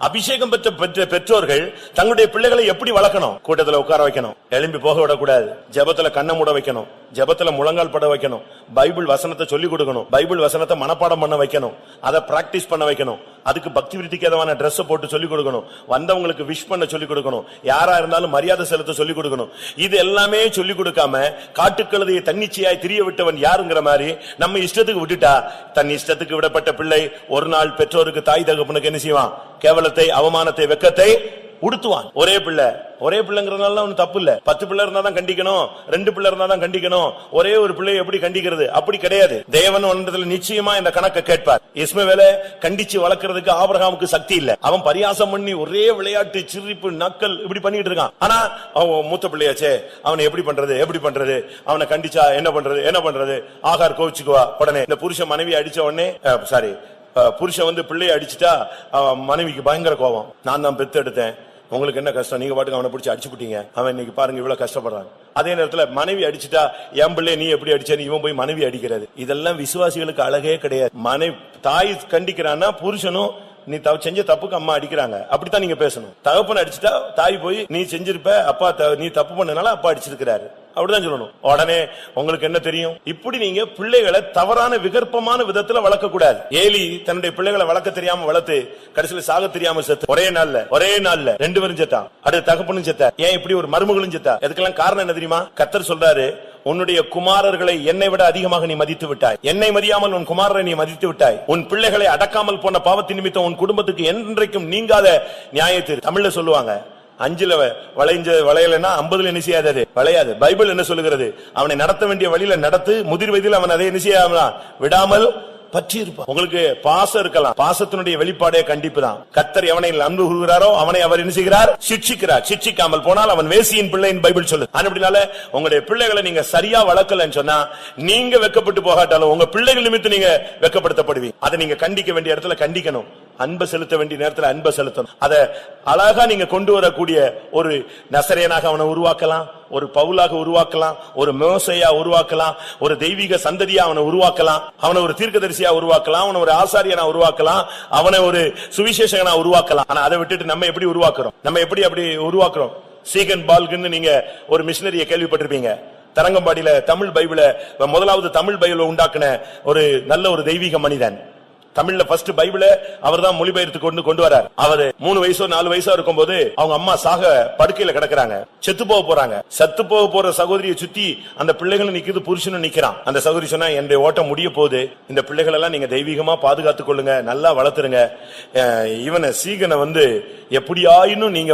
அபிஷேகம் பெற்ற பெற்றோர்கள் தங்களுடைய பிள்ளைகளை எப்படி வளர்க்கணும்? கூட்டத்துல உட்கார வைக்கணும், எழும்பி போக விடக்கூடாது, ஜெபத்துல கண்ணை மூட வைக்கணும், ஜெபத்துல முழங்கால் பட வைக்கணும், பைபிள் வசனத்தை சொல்லிக் கொடுக்கணும், பைபிள் வசனத்தை மனப்பாடம் பண்ண வைக்கணும், அதை பிராக்டிஸ் பண்ண வைக்கணும், அதுக்கு பக்தி விருத்திக்கு ஏதவான ட்ரெஸ் போட்டு சொல்லிக் கொடுக்கணும், வந்தவங்களுக்கு விஷ் பண்ண சொல்லிக் கொடுக்கணும், யாரா இருந்தாலும் மரியாதை செலுத்த சொல்லிக் கொடுக்கணும். இது எல்லாமே சொல்லிக் கொடுக்காம காட்டுக்கழுதையை தன்னிச்சையாய் திரிய விட்டவன் யாருங்கிற மாதிரி நம்ம இஷ்டத்துக்கு விட்டுட்டா, தன் இஷ்டத்துக்கு விடப்பட்ட பிள்ளை ஒரு நாள் பெற்றோருக்கு தாய் தகப்பனுக்கு என்ன செய்வான்? கேவலத்தை, அவமானத்தை, வெக்கத்தை உடுத்துவான். ஒரே பிள்ளைங்கிறதுனால ஒன்னும் தப்பு இல்ல. 10 பிள்ளை இருந்தா தான் கண்டிக்கணும், 2 பிள்ளை இருந்தா தான் கண்டிக்கணும், ஒரே ஒரு பிள்ளை எப்படி கண்டிக்கிறது? அப்படி கிடையாது. தேவன் ஒன்றத்துல நிச்சயமா இந்த கணக்கை கேட்பார். இஸ்மவேலை கண்டிச்சு வளர்க்கறதுக்கு ஆபிரகாமுக்கு சக்தி இல்ல. அவன் பரியாசம் பண்ணி ஒரே விளையாட்டு, சிரிப்பு, நக்கல் இப்படி பண்ணிட்டு இருக்கான். ஆனா அவன் மூத்த பிள்ளையாச்சே, அவனை எப்படி பண்றது, அவனை கண்டிச்சா என்ன பண்றது? ஆகார் கோவிச்சுக்குவா. உடனே இந்த புருஷன் மனைவி அடிச்ச உடனே புருஷன் பிள்ளைய அடிச்சுட்டா மனைவிக்கு பயங்கர கோபம். நான் தான் பெத்து எடுத்தேன், உங்களுக்கு என்ன கஷ்டம், நீங்க பாட்டுக்கு அவனை பிடிச்சி அடிச்சுட்டீங்க, அவன் இன்னைக்கு பாருங்க இவ்வளவு கஷ்டப்படுறான். அதே நேரத்துல மனைவி அடிச்சுட்டா, என் பிள்ளை நீ எப்படி அடிச்சேன்னு இவன் போய் மனைவி அடிக்கிறது. இதெல்லாம் விசுவாசிகளுக்கு அழகே கிடையாது. தாய் கண்டிக்கிறான்னா புருஷனும் நீ செஞ்ச தப்புக்கு அம்மா அடிக்கிறாங்க, அப்படித்தான் நீங்க பேசணும். தகப்பன் அடிச்சுட்டா தாய் போய் நீ செஞ்சிருப்ப, அப்பா நீ தப்பு பண்ணனால அப்பா அடிச்சிருக்கிறாரு, அப்படிதான் சொல்லணும். உடனே உங்களுக்கு என்ன தெரியும்? இப்படி நீங்க பிள்ளைகளை தவறான விகற்பமான விதத்துல வளர்க்க கூடாது. ஏலி தன்னுடைய பிள்ளைகளை வளர்க்க தெரியாம வளர்த்து கடைசியில சாக தெரியாம செத்து. ஒரே நாள்ல 2 பேரும் செத்தான். அடுத்த தகப்பனும் செத்தா. ஏன் இப்படி ஒரு மருமகளும் செத்தா? இதுக்கெல்லாம் காரணம் என்ன தெரியுமா? கர்த்தர் சொல்றாரு, உன்னுடைய குமாரர்களை என்னை விட அதிகமாக நீ மதித்து விட்டாய், என்னை மதியாமல் உன் குமாரரை நீ மதித்து விட்டாய், உன் பிள்ளைகளை அடக்காமல் போன பாவத்தின் நிமித்தம் உன் குடும்பத்துக்கு என்றைக்கும் நீங்காத நியாயத்தீர்ப்பு. தமிழ்ல சொல்லுவாங்க, 5ல வளையலன்னா 50ல என்ன செய்யாது? வளையாது. பைபிள் என்ன சொல்லுகிறது? அவனை நடத்த வேண்டிய வழியில நடத்து, முதிர் வயதில் அவன் அதை என்ன செய்யாம விடாமல் பற்றி இருப்பான். உங்களுக்கு பாசம் இருக்கலாம், பாசத்தினுடைய வெளிப்பாடே கண்டிப்பு தான். கர்த்தர் எவனை அன்பு கூறுகிறாரோ அவனை அவர் என்ன செய்கிறார்? சிட்சிக்கிறார். சிட்சிக்காமல் போனால் அவன் வேசியின் பிள்ளையின் பைபிள் சொல்லு. அப்படினால உங்களுடைய பிள்ளைகளை நீங்க சரியா வளர்க்கலன்னு சொன்னா நீங்க வெட்கப்பட்டு போகாட்டாலும் உங்க பிள்ளைகள் நிமித்தம் நீங்க வெட்கப்படுத்தப்படுவீங்க. அதை நீங்க கண்டிக்க வேண்டிய இடத்துல கண்டிக்கணும், அன்பை செலுத்த வேண்டிய நேரத்தில் அன்பை செலுத்தணும். அதை அழகா நீங்க கொண்டு வரக்கூடிய ஒரு நசரேயனாக அவனை உருவாக்கலாம், ஒரு பவுலாக உருவாக்கலாம், ஒரு மோசையா உருவாக்கலாம், ஒரு தெய்வீக சந்ததியா அவனை உருவாக்கலாம், அவனை ஒரு தீர்க்கதரிசியா உருவாக்கலாம், அவனை ஒரு ஆசாரியனா உருவாக்கலாம், அவனை ஒரு சுவிசேஷகனா உருவாக்கலாம். ஆனா அதை விட்டுட்டு நம்ம எப்படி உருவாக்குறோம்? நம்ம எப்படி அப்படி உருவாக்குறோம்? சீகன் பால்குன்னு நீங்க ஒரு மிஷனரியை கேள்விப்பட்டிருப்பீங்க. தரங்கம்பாடியில தமிழ் பைபிள முதலாவது தமிழ் பைபிளை உண்டாக்குன ஒரு நல்ல ஒரு தெய்வீக மனிதன். தமிழ்ல ஃபர்ஸ்ட் பைபிள அவர்தான் மொழிபெயர்த்து கொண்டு வரார். அவர் 3 வயசோ 4 வயசோ இருக்கும்போது அவங்க அம்மா சாக படுக்கையில கிடக்குறாங்க, செத்து போக போறாங்க. செத்து போக போற சகோதரியை சுத்தி அந்த பிள்ளைகளும் நிக்குது, புருஷனும் நிக்கிறான். அந்த சகோதரி சொன்னா, என்னுடைய ஓட்டம் முடிய போகுது, இந்த பிள்ளைகள் எல்லாம் நீங்க தெய்வீகமா பாதுகாத்துக் கொள்ளுங்க, நல்லா வளர்த்துருங்க. இவனை சீகனை எப்படியாயினும் நீங்க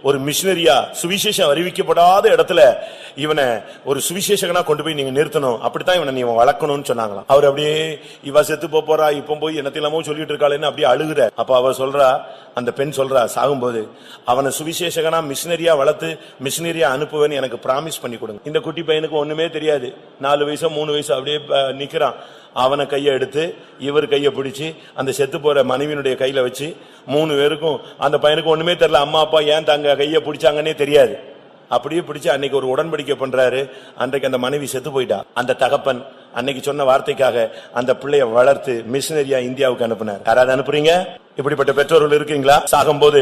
ஒரு மிஷனரியா சுவிசேஷம் அறிவிக்கப்படாத இடத்துல இவனை ஒரு சுவிசேஷகனா கொண்டு போய் நீங்க நிறுத்தணும், அப்படித்தான் இவனை நீங்க வளர்க்கணும்னு சொன்னாங்களாம். அவர் அப்படியே இவ செத்து போறா, இப்ப போய் என்னத்திலாமோ சொல்லிட்டு இருக்காளேன்னு அப்படியே அழுகுற. அப்ப அவ சொல்றா, அந்த பெண் சொல்றா, சாகும்போது அவனை சுவிசேஷகனா மிஷனரியா வளர்த்து மிஷனரியா அனுப்புவேன்னு எனக்கு பிராமிஸ் பண்ணி கொடுங்க. இந்த குட்டி பையனுக்கு ஒண்ணுமே தெரியாது, 4 வயசோ 3 வயசோ அப்படியே நிக்கிறான். அவனை கையை எடுத்து இவர் கையை பிடிச்சு அந்த செத்து போற மனைவியினுடைய கையில வச்சு 3 பேருக்கும், அந்த பையனுக்கு ஒண்ணுமே தெரியல, அம்மா அப்பா ஏன் தங்க கையை பிடிச்சாங்கன்னே தெரியாது. அப்படியே பிடிச்சு அன்னைக்கு ஒரு உடன்படிக்கை பண்றாரு. அன்றைக்கு அந்த மனைவி செத்து போயிட்டா. அந்த தகப்பன் அன்னைக்கு சொன்ன வார்த்தைக்காக அந்த பிள்ளைய வளர்த்து மிஷனரியா இந்தியாவுக்கு அனுப்புனார். யாராவது அனுப்புறீங்க? இப்படிப்பட்ட பெற்றோர்கள் இருக்கீங்களா? சாகும்போது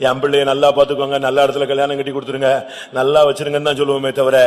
என் பிள்ளைய நல்லா பாத்துக்கோங்க, நல்ல இடத்துல கல்யாணம் கட்டி கொடுத்துருங்க, நல்லா வச்சிருங்கன்னு தான் சொல்லுவோமே தவிர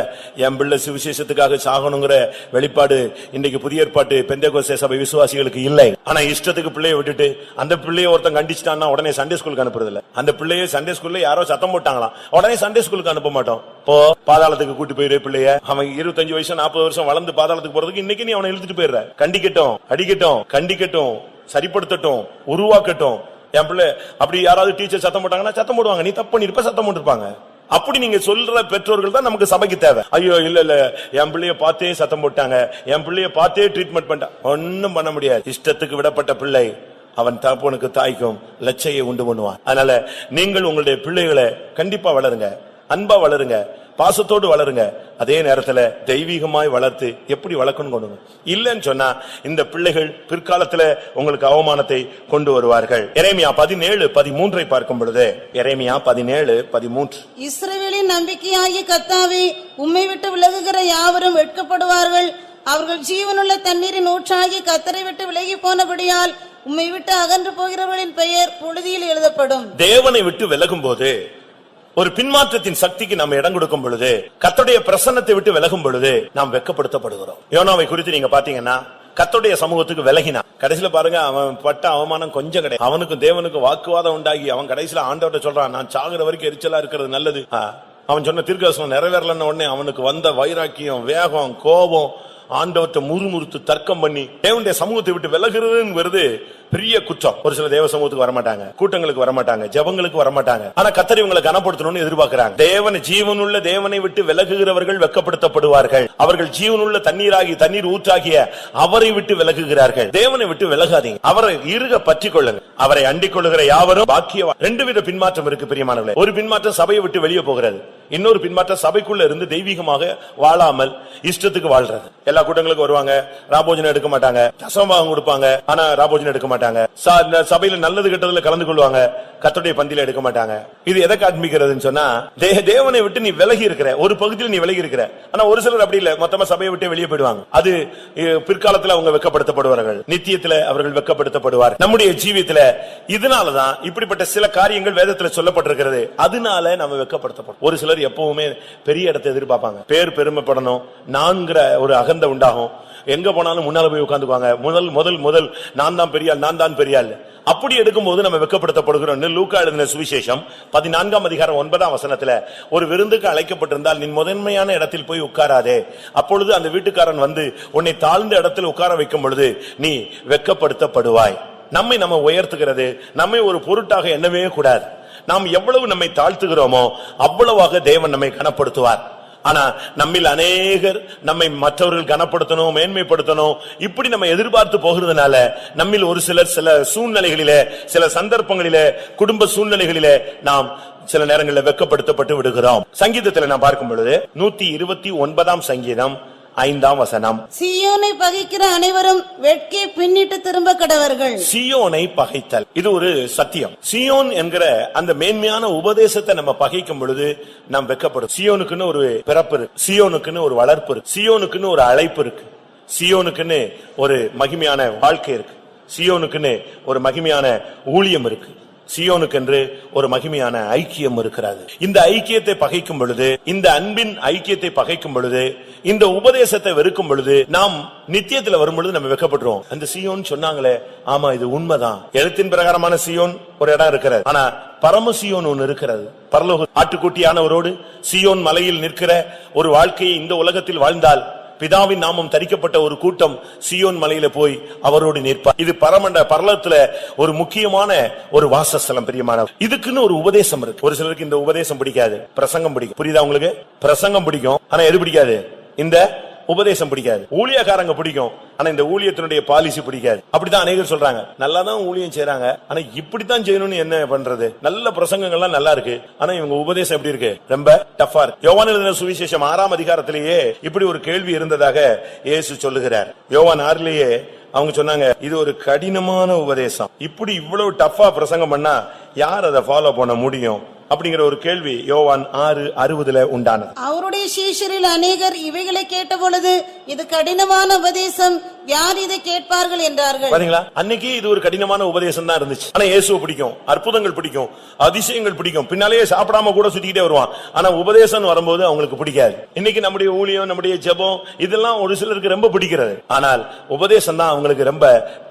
என் பிள்ளை சுவிசேஷத்துக்காக சாகணுங்கிற வெளிப்பாடு இன்னைக்கு புதிய ஏற்பாட்டு பெந்தேகோஸ்தே சபை விசுவாசிகளுக்கு இல்லை. ஆனா இஷ்டத்துக்கு பிள்ளைய விட்டுட்டு அந்த பிள்ளைய ஒருத்தன் கண்டிச்சிட்டான்னா உடனே சண்டே ஸ்கூலுக்கு அனுப்புறது இல்ல. அந்த பிள்ளைய சண்டே ஸ்கூல்ல யாரோ சத்தம் போட்டாங்களாம், உடனே சண்டே ஸ்கூலுக்கு அனுப்ப மாட்டோம். போ பாதாளத்துக்கு கூட்டி போயிரு பிள்ளைய. அவன் 25 வயசு 40 வருஷம் வளர்ந்து பாதாளத்துக்கு போறதுக்கு இன்னைக்கு நீ அவனை இழுத்துட்டு போயிடுற. கண்டிக்கட்டும், அடிக்கட்டும், கண்டிக்கட்டும், சரிப்படுத்தட்டும், உருவாக்கட்டும். என் பிள்ளை அப்படி யாராவது டீச்சர் சத்தம் போட்டாங்கன்னா சத்தம் போடுவாங்க, நீ தப்பு பண்ணிருப்ப, சத்தம் போட்டுருப்பாங்க. அப்படி நீங்க சொல்ற பெற்றோர்கள் தான் நமக்கு சபைக்கு தேவை. ஐயோ இல்ல என் பிள்ளைய பார்த்தே சத்தம் போட்டாங்க, என் பிள்ளைய பார்த்தே ட்ரீட்மெண்ட் பண்ண, ஒன்னும் பண்ண முடியாது. இஷ்டத்துக்கு விடப்பட்ட பிள்ளை அவன் தகப்பனுக்கு தாய்க்கும் லட்சையை உண்டு பண்ணுவான். அதனால நீங்கள் உங்களுடைய பிள்ளைகளை கண்டிப்பா வளருங்க, அன்பா வளருங்க, பாசத்தோடு வளருங்க. அதே நேரத்தில் தெய்வீகமாய் வளர்த்து எப்படி வளர்க்கணும் கொண்டு இல்லன்னு சொன்னா இந்த பிள்ளைகள் பிற்காலத்துல உங்களுக்கு அவமானத்தை கொண்டு வருவார்கள். எரேமியா 17:13 பார்க்கும் பொழுது, எரேமியா 17:13, இஸ்ரவேலின் நம்பிக்கையாகிய கர்த்தாவே, உம்மை விட்டு விலகுகிற யாவரும் வெட்கப்படுவார்கள். அவர்கள் ஜீவனுள்ள தண்ணீரின் ஊற்றாகி கர்த்தரை விட்டு விலகி போனபடியால் உம்மை விட்டு அகன்று போகிறவர்களின் பெயர் புழுதியில் எழுதப்படும். தேவனை விட்டு விலகும் போது, ஒரு பின்மாற்றத்தின் சக்திக்கு நாம் இடம் கொடுக்கும் பொழுது, கர்த்தருடைய பிரசன்னத்தை விட்டு விலகும் பொழுது நாம் வெட்கப்படுத்தப்படுகிறோம். யோனாவை குறித்து நீங்க பாத்தீங்கன்னா, கர்த்தருடைய சமூகத்துக்கு விலகினா கடைசியில பாருங்க, அவன் பட்ட அவமானம் கொஞ்சம் கிடையாது. அவனுக்கும் தேவனுக்கும் வாக்குவாதம் உண்டாகி அவன் கடைசியில ஆண்டவர்கிட்ட சொல்றான், நான் சாகுற வரைக்கும் எரிச்சலா இருக்கிறது நல்லது. அவன் சொன்ன தீர்க்கதரிசனம் நிறைவேறலன்னு உடனே அவனுக்கு வந்த வைராக்கியம், வேகம், கோபம், ஆண்டவர்கிட்ட முறுமுறுத்து தர்க்கம் பண்ணி தேவனுடைய சமூகத்தை விட்டு விலகுறதுங்கிறது பெரிய குற்றம். ஒரு சில தேவ சமூகத்துக்கு வரமாட்டாங்க, கூட்டங்களுக்கு வரமாட்டாங்க, ஜபங்களுக்கு வரமாட்டாங்க. ஆனா கர்த்தர் இவங்களை கனப்படுத்தணும்னு எதிர்பார்க்கிறாங்க. தேவன் ஜீவனுள்ள தேவனை விட்டு விலகுகிறவர்கள் வெட்கப்படுத்தப்படுவார்கள். அவர்கள் ஜீவனுள்ள தண்ணீர் ஊற்றாகிய அவரை விட்டு விலகுகிறார்கள். தேவனை விட்டு விலகாதீங்க, அவரை இறுக பற்றி கொள்ளுங்க. அவரை அண்டிக் கொள்ளுகிற யாவரும் பாக்கியவான். 2 வித பின்மாற்றம் இருக்கு பிரியமானவர்களே. ஒரு பின்மாற்றம் சபையை விட்டு வெளியே போகிறது, இன்னொரு பின்மாற்றம் சபைக்குள்ள இருந்து தெய்வீகமாக வாழாமல் இஷ்டத்துக்கு வாழ்றது. எல்லா கூட்டங்களுக்கும் வருவாங்க, ராபோஜனம் எடுக்க மாட்டாங்க, தசமபாகம் கொடுப்பாங்க, ஆனா ராபோஜனம் எடுக்க மாட்டாங்க. சபையில நல்லது கெட்டதுல கலந்து கொள்வாங்க, கர்த்தருடைய பந்தியில எடுக்க மாட்டாங்க. இது எதை காண்பிக்கிறதுன்னு சொன்னா, தேவனை விட்டு நீ விலகி இருக்கிற, ஒரு பகுதியில் நீ விலகி இருக்கிற. ஆனா ஒரு சிலர் அப்படி இல்ல, மொத்தமா சபையை விட்டு வெளியே போயிடுவாங்க. அது பிற்காலத்துல அவங்க வெட்கப்படுத்தப்படுவார்கள், நித்தியத்துல அவர்கள் வெட்கப்படுத்தப்படுவார். நம்முடைய ஜீவியத்துல இதனாலதான் இப்படிப்பட்ட சில காரியங்கள் வேதத்துல சொல்லப்பட்டிருக்கிறது. அதனால நம்ம வெட்கப்படுத்தப்படும். ஒரு சிலர் எப்பவுமே பெரிய இடத்தை எதிர்பார்ப்பாங்க, பேர் பெருமைப்படணும், நான்கிற ஒரு அகந்த உண்டாகும். எங்க போனாலும் முன்னால போய் உட்கார்ந்துக்குவாங்க. முதல் நான் தான் பெரியாள், நான் தான் பெரியாள். அப்படி எடுக்கும்போது நம்ம வெட்கப்படுத்தப்படுகிறோம். லூக்கா எழுதின சுவிசேஷம் 14ஆம் அதிகாரம் 9ஆம் வசனத்துல, ஒரு விருந்துக்கு அழைக்கப்பட்டிருந்தால் நீ முதன்மையான இடத்தில் போய் உட்காராதே, அப்பொழுது அந்த வீட்டுக்காரன் வந்து உன்னை தாழ்ந்த இடத்தில் உட்கார வைக்கும் பொழுது நீ வெட்கப்படுத்தப்படுவாய். நம்ம உயர்த்துகிறது, நம்மை ஒரு பொருட்டாக எண்ணவே கூடாது. நாம் எவ்வளவு நம்மை தாழ்த்துகிறோமோ அவ்வளவாக தேவன் நம்மை கனப்படுத்துவார். ஆனா நம்மில் அநேகர் நம்மை மற்றவர்கள் கனப்படுத்தணும், மேன்மைப்படுத்தணும், இப்படி நம்ம எதிர்பார்த்து போகிறதுனால நம்மில் ஒரு சிலர் சில சூழ்நிலைகளிலே, சில சந்தர்ப்பங்களிலே, குடும்ப சூழ்நிலைகளிலே நாம் சில நேரங்களில் வெட்கப்படுத்தப்பட்டு விடுகிறோம். சங்கீதத்தில் நான் பார்க்கும் பொழுது 129 சங்கீதம் 5 வசனம், சீயோனை பகைக்கிற அனைவரும் வெட்கி பின்னிட்டு திரும்ப கடவர்கள். சீயோனை பகைத்தல் இது ஒரு சத்தியம். சீயோன் என்கிற அந்த மேன்மையான உபதேசத்தை நம்ம பகைக்கும் பொழுது நாம் வெட்கப்படும். சீயோனுக்குன்னு ஒரு பிறப்பு இருக்கு, சீயோனுக்குன்னு ஒரு வளர்ப்பு இருக்கு, சீயோனுக்குன்னு ஒரு அழைப்பு இருக்கு, சீயோனுக்குன்னு ஒரு மகிமையான வாழ்க்கை இருக்கு, சீயோனுக்குன்னு ஒரு மகிமையான ஊழியம் இருக்கு, சீயோனுக்கென்று ஒரு மகிமையான ஐக்கியம் இருக்கிறது. இந்த ஐக்கியத்தை பகைக்கும் பொழுது, இந்த அன்பின் ஐக்கியத்தை பகைக்கும் பொழுது, இந்த உபதேசத்தை வெறுக்கும் பொழுது, நாம் நித்தியத்துல வரும் பொழுது நம்ம வெட்கப்படுறோம். அந்த சீயோன் சொன்னாங்களே, ஆமா இது உண்மைதான். எழுத்தின் பிரகாரமான சீயோன் ஒரு இடம் இருக்கிறது, ஆனா பரம சீயோன் ஒன்னு இருக்கிறது. பரலோக ஆட்டுக்குட்டியானவரோடு சீயோன் மலையில் நிற்கிற ஒரு வாழ்க்கையை இந்த உலகத்தில் வாழ்ந்தால் பிதாவின் நாமம் தரிக்கப்பட்ட ஒரு கூட்டம் சீயோன் மலையில போய் அவரோடு நிற்பார். இது பரலோகத்துல ஒரு முக்கியமான ஒரு வாசஸ்தலம். பிரியமானவர், இதுக்குன்னு ஒரு உபதேசம் இருக்கு. ஒரு சிலருக்கு இந்த உபதேசம் பிடிக்காது, பிரசங்கம் பிடிக்கும். புரியுதா உங்களுக்கு? பிரசங்கம் பிடிக்கும், ஆனா எது பிடிக்காது? இந்த உபதேசம் பிடிக்காது. ஊழியக்காரங்க பிடிக்கும், ஆனா இந்த ஊழியத்தினுடைய பாலிசி பிடிக்காது. அப்படிதான் அநேகர் சொல்றாங்க, நல்லாதான் ஊழியம் செய்யறாங்க, ஆனா இப்படித்தான் செய்யணும்னு என்ன பண்றது? நல்ல பிரசங்கங்கள்லாம் நல்லா இருக்கு, ஆனா இவங்க உபதேசம் எப்படி இருக்கு? ரொம்ப டஃபா இருக்கு. யோவான் எழுதின சுவிசேஷம் 6 அதிகாரத்திலேயே இப்படி ஒரு கேள்வி இருந்ததாக இயேசு சொல்லுகிறார். யோவான் 6 அவங்க சொன்னாங்க, இது ஒரு கடினமான உபதேசம், இப்படி இவ்வளவு டஃபா பிரசங்கம் பண்ணா யார் அதை ஃபாலோ பண்ண முடியும் அப்படிங்கிற ஒரு கேள்வி யோவான் 6:60 உண்டானது. அவருடைய சீஷரில் அநேகர் இவைகளை கேட்ட பொழுது, இது கடினமான உபதேசம், யார் இதை கேட்பார்கள் என்றார்கள். பாத்தீங்களா, அன்னைக்கு இது ஒரு கடினமான உபதேசம் தான் இருந்துச்சு. ஆனா இயேசுவை பிடிக்கும், அற்புதங்கள் பிடிக்கும், அதிசயங்கள் பிடிக்கும், பின்னாலேயே சாப்பிடாம கூட சுத்திக்கிட்டே வருவான். ஆனா உபதேசம் வரும்போது அவங்களுக்கு பிடிக்காது. இன்னைக்கு நம்முடைய ஊழியம், நம்முடைய ஜெபம், இதெல்லாம் ஒரு சிலருக்கு ரொம்ப பிடிக்கிறது. ஆனால் உபதேசம் தான் அவங்களுக்கு ரொம்ப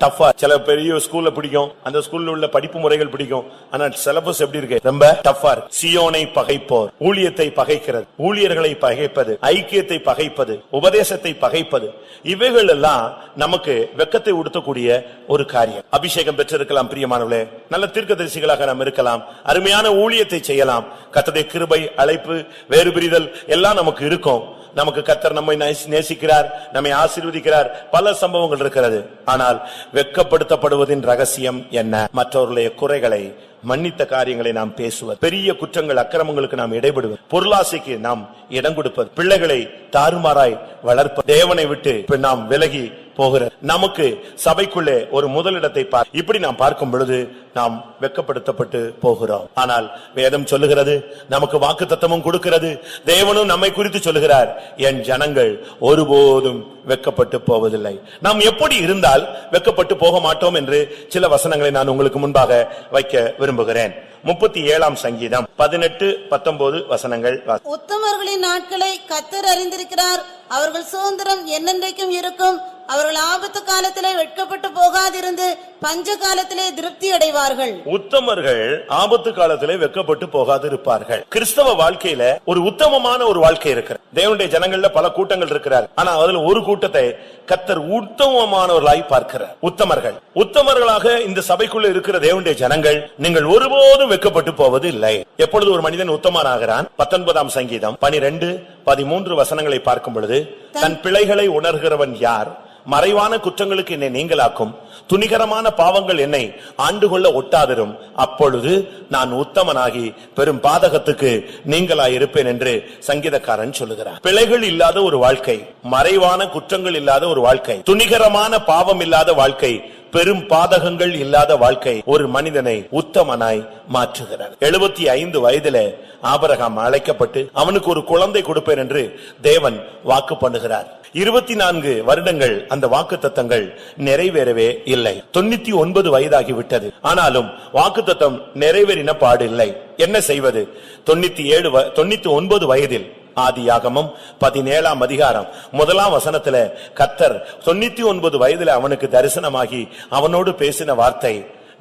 டஃபா. சில பெரிய ஸ்கூல்ல பிடிக்கும், அந்த ஸ்கூல்ல உள்ள படிப்பு முறைகள் பிடிக்கும், ஆனா சிலபஸ் எப்படி இருக்கு? ரொம்ப டஃபா. சீயோனை பகைப்போர் ஊழியத்தை பகைக்கிறது, ஊழியர்களை பகைப்பது, ஐக்கியத்தை பகைப்பது, உபதேசத்தை பகைப்பது, இவைகள் எல்லாம் நமக்கு வெட்கத்தை உடுத்தக்கூடிய ஒரு காரியம். அபிஷேகம் பெற்றிருக்கலாம் பிரியமானவர்களே, நல்ல தீர்க்கதரிசிகளாக நாம் இருக்கலாம், அருமையான ஊழியத்தை செய்யலாம், கர்த்தருடைய கிருபை, அழைப்பு, வேறு பிரிதல் எல்லாம் நமக்கு இருக்கும். நமக்கு கர்த்தர் நம்மை நேசிக்கிறார், நம்மை ஆசீர்வதிக்கிறார், பல சம்பவங்கள் இருக்கிறது. ஆனால் வெட்கப்படுத்தப்படுவதின் ரகசியம் என்ன? மற்றவர்களுடைய குறைகளை, மன்னித்த காரியங்களை நாம் பேசுவது, பெரிய குற்றங்கள், அக்கிரமங்களுக்கு நாம் இடைபடுவது, பொருளாசைக்கு நாம் இடம் கொடுப்பது, பிள்ளைகளை தாறுமாறாய் வளர்ப்பது, தேவனை விட்டு நாம் விலகி போகிறது, நமக்கு சபைக்குள்ளே ஒரு முதலிடத்தை இப்படி நாம் பார்க்கும் பொழுது நாம் வெட்கப்படுத்தப்பட்டு போகிறோம். ஆனால் வேதம் சொல்லுகிறது, நமக்கு வாக்குத்தத்தமும் கொடுக்கிறது, தேவனும் நம்மை குறித்து சொல்லுகிறார், என் ஜனங்கள் ஒருபோதும் வெட்கப்பட்டு போவதில்லை. நாம் எப்படி இருந்தால் வெட்கப்பட்டு போக மாட்டோம் என்று சில வசனங்களை நான் உங்களுக்கு முன்பாக வைக்க விரும்புகிறேன். 37 சங்கீதம் 18-19 வசனங்கள். உத்தமர்களின் நாட்களை கர்த்தர் அறிந்திருக்கிறார், அவர்கள் சுதந்திரம் என்னென்றைக்கும் இருக்கும். அவர்கள் ஆபத்து காலத்திலே வெட்கப்பட்டு போகாதிருந்து பஞ்ச காலத்திலே திருப்தி அடைவார்கள். உத்தமர்கள் ஆபத்து காலத்திலே வெட்கப்பட்டு போகாதிருப்பார்கள். கிறிஸ்தவ வாழ்க்கையில ஒரு உத்தமமான ஒரு வாழ்க்கை இருக்கிறது. தேவனுடைய ஜனங்கள்ல பல கூட்டங்கள் இருக்கிறார், ஆனா அதுல ஒரு கூட்டத்தை கர்த்தர் உத்தமமானவர்களாய் பார்க்கிறார். உத்தமர்கள், உத்தமர்களாக இந்த சபைக்குள்ள இருக்கிற தேவனுடைய ஜனங்கள், நீங்கள் ஒருபோதும் வெட்கப்பட்டு போவது இல்லை. எப்பொழுது ஒரு மனிதன் உத்தமனாகிறான்? 19 சங்கீதம் 12-13 வசனங்களை பார்க்கும் பொழுது, தன் பிழைகளை உணர்கிறவன் யார்? மறைவான குற்றங்களுக்கு என்னை நீங்களாக்கும், துணிகரமான பாவங்கள் என்னை ஆண்டுகொள்ள ஒட்டாதிரும், அப்பொழுது நான் உத்தமனாகி பெரும் பாதகத்துக்கு நீங்களாயிருப்பேன் என்று சங்கீதக்காரன் சொல்லுகிறார். பிழைகள் இல்லாத ஒரு வாழ்க்கை, மறைவான குற்றங்கள் இல்லாத ஒரு வாழ்க்கை, துணிகரமான பாவம் இல்லாத வாழ்க்கை, பெரும் பாதகங்கள் இல்லாத வாழ்க்கை ஒரு மனிதனை உத்தமனாய் மாற்றுகிறார். 75 வயதிலே ஆபிரகாம் அழைக்கப்பட்டு அவனுக்கு ஒரு குழந்தை கொடுப்பேன் என்று தேவன் வாக்கு பண்ணுகிறார். 24 வருடங்கள் அந்த வாக்குத்தத்தங்கள் நிறைவேறவே இல்லை. 99 வயதாகிவிட்டது. ஆனாலும் வாக்குத்தத்தம் நிறைவேறின பாடு இல்லை. என்ன செய்வது? 99 வயதில் ஆதியாகமம் 17 அதிகாரம் 1 வசனத்துல கர்த்தர் 99 வயதில அவனுக்கு தரிசனமாகி அவனோடு பேசின வார்த்தை,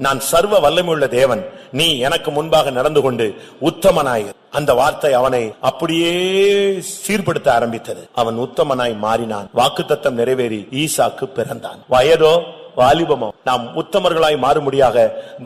நான் சர்வ வல்லமையுள்ள தேவன், நீ எனக்கு முன்பாக நடந்து கொண்டு உத்தமனாய். அந்த வார்த்தை அவனை அப்படியே சீர்படுத்த ஆரம்பித்தது. அவன் உத்தமனாய் மாறினான். வாக்குத்தத்தம் நிறைவேறி ஈசாக்கு பிறந்தான். வயதோ வாலிபமோ நாம் உத்தமர்களாய் மாறும்படியாக